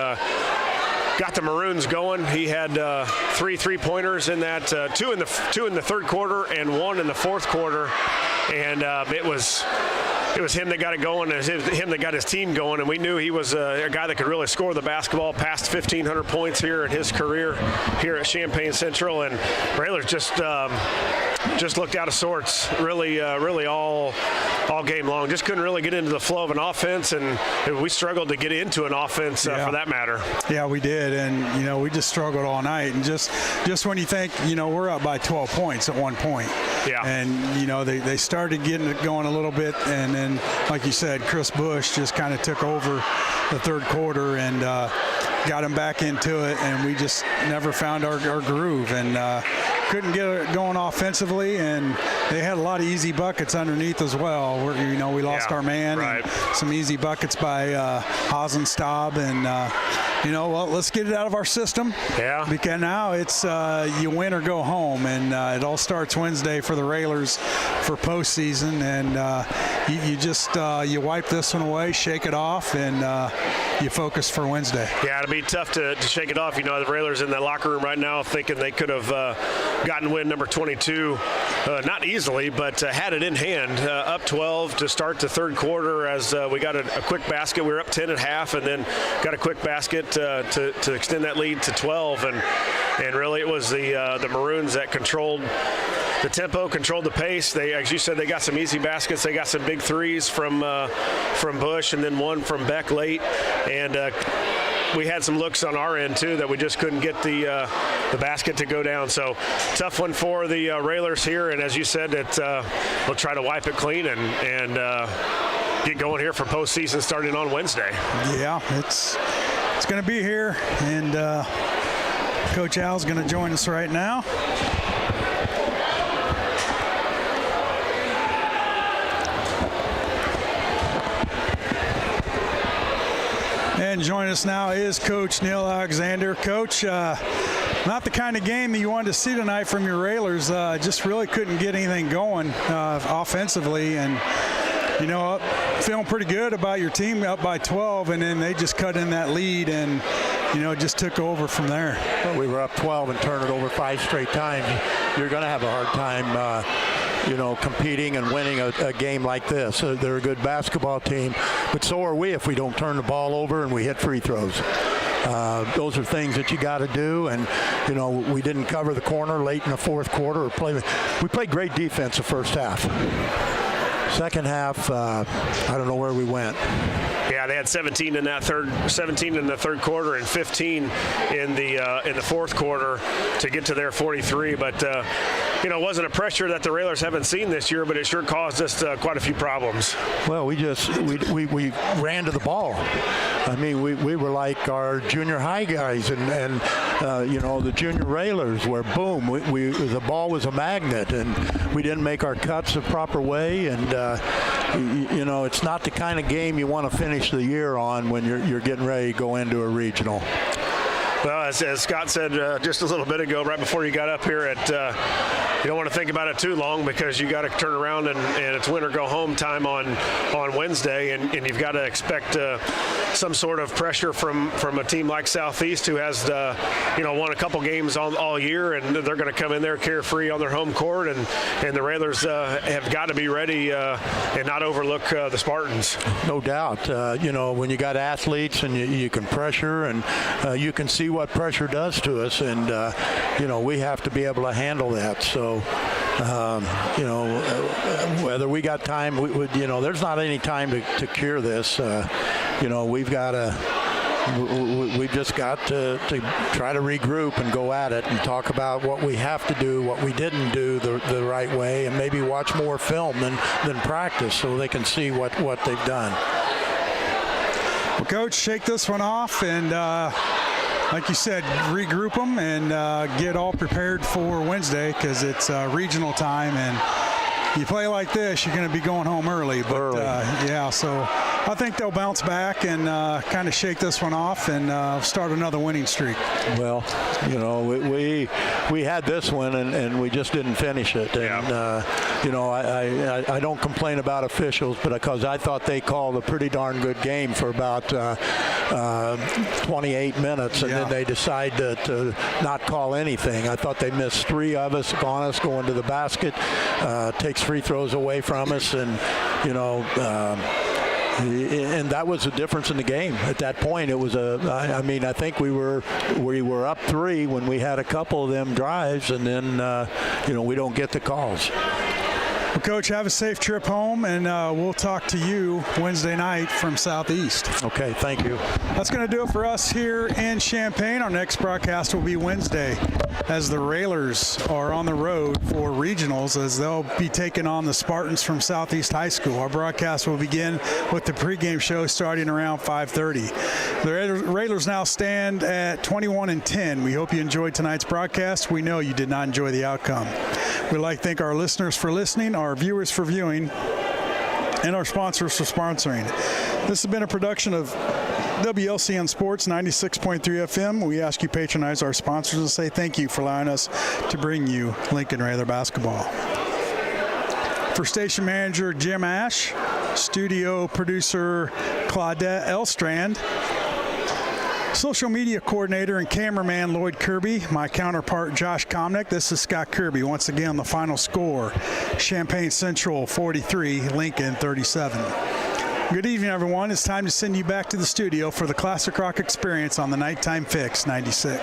got the Maroons going. He had 3 3-pointers in that, two in the third quarter and 1 in the fourth quarter, and it was him that got it going, and him that got his team going, and we knew he was a guy that could really score the basketball, past 1,500 points here in his career here at Champaign Central, and Railers just looked out of sorts, really all game long. Just couldn't really get into the flow of an offense, and we struggled to get into an offense for that matter. Yeah, we did, and we just struggled all night. And just when you think we're up by 12 points at one point, and they started getting it going a little bit, and then like you said, Chris Bush just kind of took over the third quarter and got him back into it, and we just never found our groove and couldn't get it going offensively, and they had a lot of easy buckets underneath as well. We lost our man, and some easy buckets by Hosenstab, and let's get it out of our system. Yeah. Because now it's you win or go home, and it all starts Wednesday for the Railers for postseason, and you wipe this one away, shake it off, and you focus for Wednesday. Yeah, it'll be tough to shake it off. The Railers in that locker room right now thinking they could have gotten win number 22, not easily, but had it in hand, up 12 to start the third quarter as we got a quick basket. We were up 10 at half, and then got a quick basket to extend that lead to 12, and really it was the Maroons that controlled the tempo, controlled the pace. They, as you said, they got some easy baskets. They got some big threes from Bush, and then one from Beck late, and we had some looks on our end too that we just couldn't get the basket to go down. So tough one for the Railers here, and as you said, we'll try to wipe it clean and get going here for postseason starting on Wednesday. Yeah, it's going to be here, and Coach Al's going to join us right now. And joining us now is Coach Neil Alexander. Coach, not the kind of game that you wanted to see tonight from your Railers. Just really couldn't get anything going offensively, and feeling pretty good about your team up by 12, and then they just cut in that lead and just took over from there. Well, we were up 12 and turned it over 5 straight times. You're going to have a hard time competing and winning a game like this. They're a good basketball team, but so are we if we don't turn the ball over and we hit free throws. Those are things that you got to do, and we didn't cover the corner late in the fourth quarter. We played great defense the first half. Second half, I don't know where we went. Yeah, they had 17 in the third quarter and 15 in the fourth quarter to get to their 43. But it wasn't a pressure that the Railers haven't seen this year, but it sure caused us quite a few problems. Well, we ran to the ball. I mean, we were like our junior high guys and the junior Railers, where boom, the ball was a magnet, and we didn't make our cuts the proper way, and it's not the kind of game you want to finish the year on when you're getting ready to go into a regional. Well, as Scott said just a little bit ago, right before you got up here, you don't want to think about it too long, because you got to turn around and it's win or go home time on Wednesday, and you've got to expect some sort of pressure from a team like Southeast, who has won a couple games all year, and they're going to come in there carefree on their home court, and the Railers have got to be ready and not overlook the Spartans. No doubt. When you got athletes and you can pressure, and you can see what pressure does to us, and we have to be able to handle that. So whether we got time, there's not any time to cure this. We've just got to try to regroup and go at it and talk about what we have to do, what we didn't do the right way, and maybe watch more film than practice so they can see what they've done. Well, Coach, shake this one off and like you said, regroup them and get all prepared for Wednesday, because it's regional time, and you play like this, you're going to be going home early. But so I think they'll bounce back and kind of shake this one off and start another winning streak. Well, we had this one and we just didn't finish it. And I don't complain about officials, but because I thought they called a pretty darn good game for about 28 minutes, and then they decide to not call anything. I thought they missed 3 of us on us going to the basket, takes free throws away from us, and and that was the difference in the game. At that point, it was I think we were up 3 when we had a couple of them drives, and then we don't get the calls. Well, Coach, have a safe trip home, and we'll talk to you Wednesday night from Southeast. Okay, thank you. That's going to do it for us here in Champaign. Our next broadcast will be Wednesday, as the Railers are on the road for regionals, as they'll be taking on the Spartans from Southeast High School. Our broadcast will begin with the pregame show starting around 5:30. The Railers now stand at 21-10. We hope you enjoyed tonight's broadcast. We know you did not enjoy the outcome. We'd like to thank our listeners for listening, our viewers for viewing, and our sponsors for sponsoring. This has been a production of WLCN Sports 96.3 FM. We ask you patronize our sponsors and say thank you for allowing us to bring you Lincoln Railer basketball. For station manager Jim Ash, studio producer Claudette Elstrand, social media coordinator and cameraman Lloyd Kirby, my counterpart Josh Komnick. This is Scott Kirby. Once again, the final score, Champaign Central 43, Lincoln 37. Good evening, everyone. It's time to send you back to the studio for the Classic Rock Experience on the Nighttime Fix 96.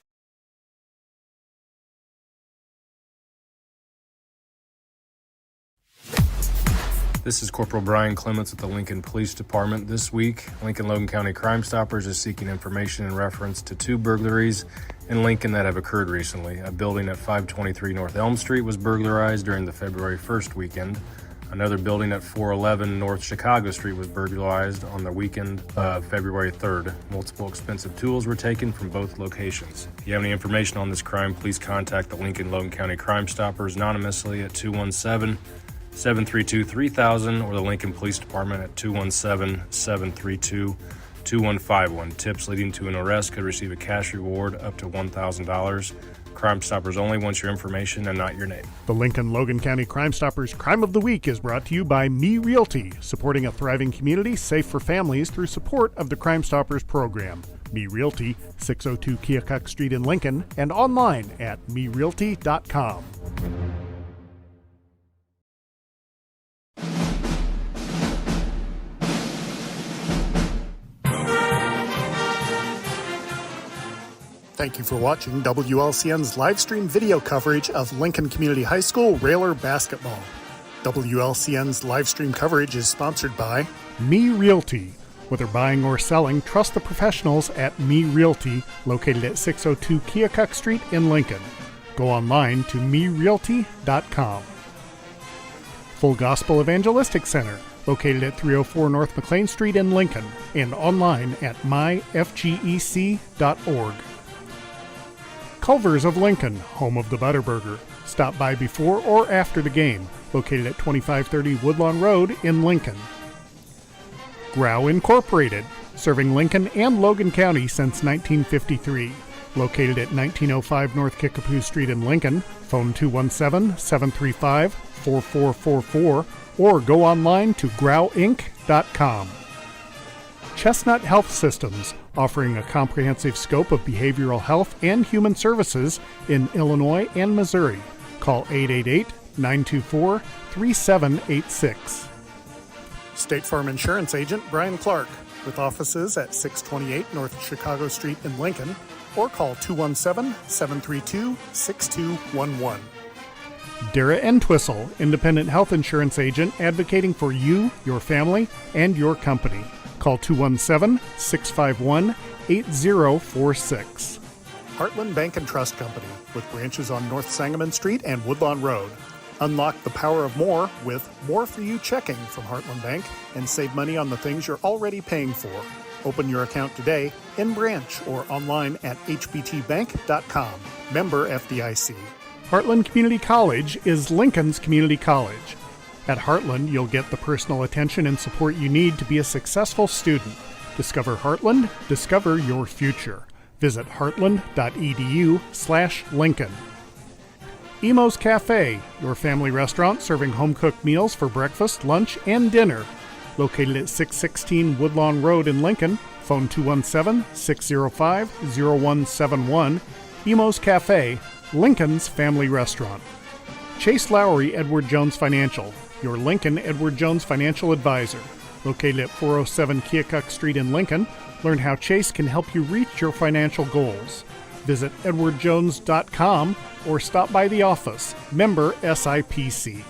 This is Corporal Brian Clements with the Lincoln Police Department. This week, Lincoln-Logan County Crime Stoppers is seeking information in reference to 2 burglaries in Lincoln that have occurred recently. A building at 523 North Elm Street was burglarized during the February 1st weekend. Another building at 411 North Chicago Street was burglarized on the weekend of February 3rd. Multiple expensive tools were taken from both locations. If you have any information on this crime, please contact the Lincoln-Logan County Crime Stoppers anonymously at 217-732-3000 or the Lincoln Police Department at 217-732-2151. Tips leading to an arrest could receive a cash reward up to $1,000. Crime Stoppers only wants your information and not your name. The Lincoln-Logan County Crime Stoppers Crime of the Week is brought to you by Me Realty, supporting a thriving community safe for families through support of the Crime Stoppers program. Me Realty, 602 Keokuk Street in Lincoln, and online at merealty.com. Thank you for watching WLCN's live stream video coverage of Lincoln Community High School Railer basketball. WLCN's live stream coverage is sponsored by Me Realty. Whether buying or selling, trust the professionals at Me Realty, located at 602 Keokuk Street in Lincoln. Go online to merealty.com. Full Gospel Evangelistic Center, located at 304 North McLean Street in Lincoln, and online at myfgec.org. Culver's of Lincoln, home of the Butterburger. Stop by before or after the game, located at 2530 Woodlawn Road in Lincoln. Grau Incorporated, serving Lincoln and Logan County since 1953. Located at 1905 North Kickapoo Street in Lincoln, phone 217-735-4444, or go online to grauinc.com. Chestnut Health Systems, offering a comprehensive scope of behavioral health and human services in Illinois and Missouri. Call 888-924-3786. State Farm Insurance Agent Brian Clark, with offices at 628 North Chicago Street in Lincoln, or call 217-732-6211. Dara Entwistle, Independent Health Insurance Agent, advocating for you, your family, and your company. Call 217-651-8046. Heartland Bank and Trust Company, with branches on North Sangamon Street and Woodlawn Road. Unlock the power of more with More For You checking from Heartland Bank and save money on the things you're already paying for. Open your account today in branch or online at hbtbank.com. Member FDIC. Heartland Community College is Lincoln's community college. At Heartland, you'll get the personal attention and support you need to be a successful student. Discover Heartland, discover your future. Visit heartland.edu/Lincoln. Emo's Cafe, your family restaurant serving home-cooked meals for breakfast, lunch, and dinner. Located at 616 Woodlawn Road in Lincoln, phone 217-605-0171. Emo's Cafe, Lincoln's family restaurant. Chase Lowry Edward Jones Financial, your Lincoln Edward Jones financial advisor. Located at 407 Keokuk Street in Lincoln, learn how Chase can help you reach your financial goals. Visit edwardjones.com or stop by the office. Member SIPC.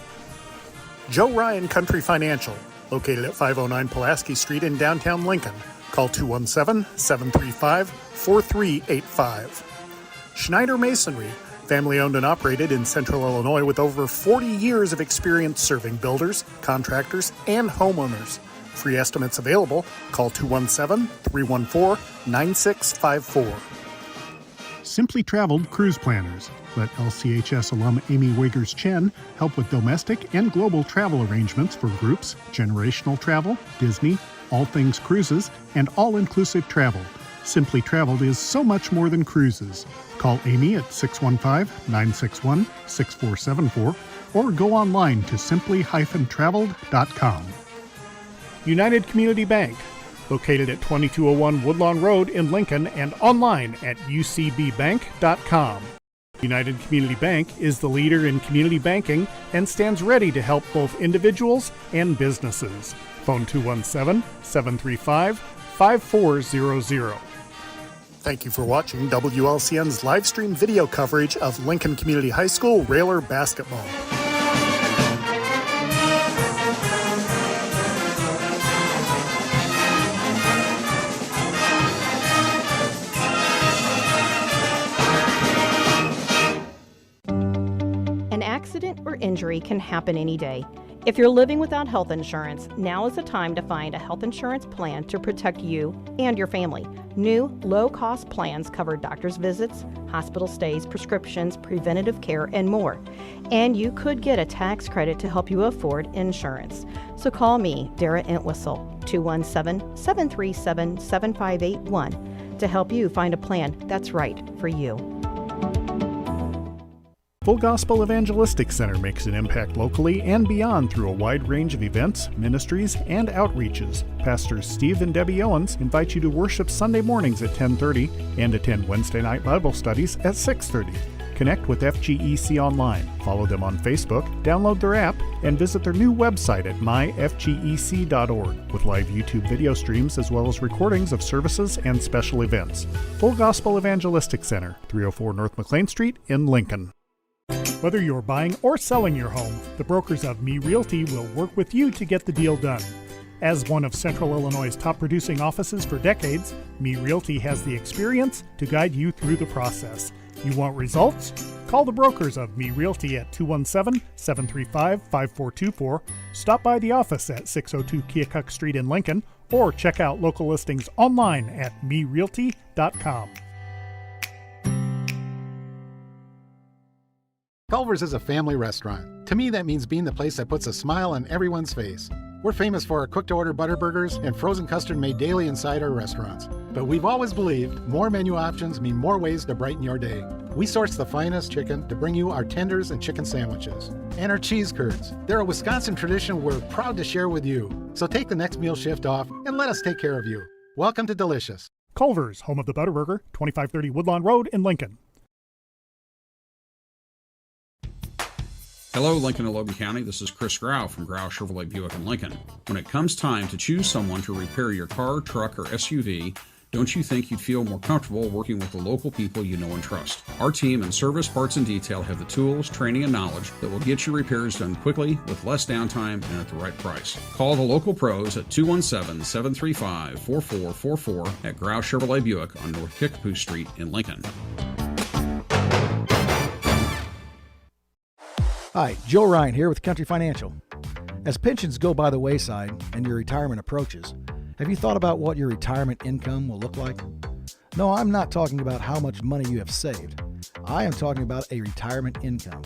Joe Ryan Country Financial, located at 509 Pulaski Street in downtown Lincoln. Call 217-735-4385. Schneider Masonry, family owned and operated in Central Illinois with over 40 years of experience serving builders, contractors, and homeowners. Free estimates available. Call 217-314-9654. Simply Traveled Cruise Planners. Let LCHS alum Amy Wiggers-Chen help with domestic and global travel arrangements for groups, generational travel, Disney, all things cruises, and all-inclusive travel. Simply Traveled is so much more than cruises. Call Amy at 615-961-6474 or go online to simply-traveled.com. United Community Bank, located at 2201 Woodlawn Road in Lincoln and online at ucbbank.com. United Community Bank is the leader in community banking and stands ready to help both individuals and businesses. Phone 217-735-5400. Thank you for watching WLCN's live stream video coverage of Lincoln Community High School Railer basketball. An accident or injury can happen any day. If you're living without health insurance, now is the time to find a health insurance plan to protect you and your family. New, low-cost plans cover doctor's visits, hospital stays, prescriptions, preventative care, and more. And you could get a tax credit to help you afford insurance. So call me, Dara Entwistle, 217-737-7581 to help you find a plan that's right for you. Full Gospel Evangelistic Center makes an impact locally and beyond through a wide range of events, ministries, and outreaches. Pastors Steve and Debbie Owens invite you to worship Sunday mornings at 10:30 and attend Wednesday night Bible studies at 6:30. Connect with FGEC online, follow them on Facebook, download their app, and visit their new website at myfgec.org with live YouTube video streams as well as recordings of services and special events. Full Gospel Evangelistic Center, 304 North McLean Street in Lincoln. Whether you're buying or selling your home, the brokers of Me Realty will work with you to get the deal done. As one of Central Illinois' top producing offices for decades, Me Realty has the experience to guide you through the process. You want results? Call the brokers of Me Realty at 217-735-5424, stop by the office at 602 Keokuk Street in Lincoln, or check out local listings online at merealty.com. Culver's is a family restaurant. To me, that means being the place that puts a smile on everyone's face. We're famous for our quick-to-order butter burgers and frozen custard made daily inside our restaurants. But we've always believed more menu options mean more ways to brighten your day. We source the finest chicken to bring you our tenders and chicken sandwiches. And our cheese curds. They're a Wisconsin tradition we're proud to share with you. So take the next meal shift off and let us take care of you. Welcome to Delicious. Culver's, home of the Butterburger, 2530 Woodlawn Road in Lincoln. Hello, Lincoln and Logan County. This is Chris Grau from Grau Chevrolet Buick in Lincoln. When it comes time to choose someone to repair your car, truck, or SUV, don't you think you'd feel more comfortable working with the local people you know and trust? Our team in service, parts, and detail have the tools, training, and knowledge that will get your repairs done quickly, with less downtime, and at the right price. Call the local pros at 217-735-4444 at Grau Chevrolet Buick on North Kickapoo Street in Lincoln. Hi, Joe Ryan here with Country Financial. As pensions go by the wayside and your retirement approaches, have you thought about what your retirement income will look like? No, I'm not talking about how much money you have saved. I am talking about a retirement income,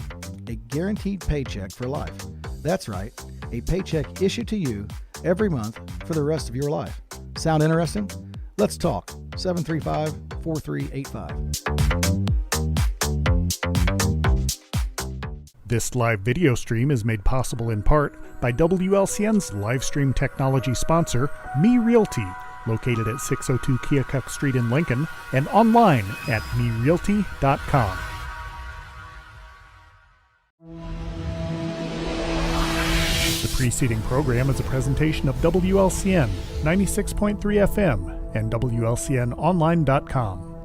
a guaranteed paycheck for life. That's right, a paycheck issued to you every month for the rest of your life. Sound interesting? Let's talk. 735-4385. This live video stream is made possible in part by WLCN's live stream technology sponsor, Me Realty, located at 602 Keokuk Street in Lincoln, and online at merealty.com. The preceding program is a presentation of WLCN 96.3 FM and WLCNonline.com.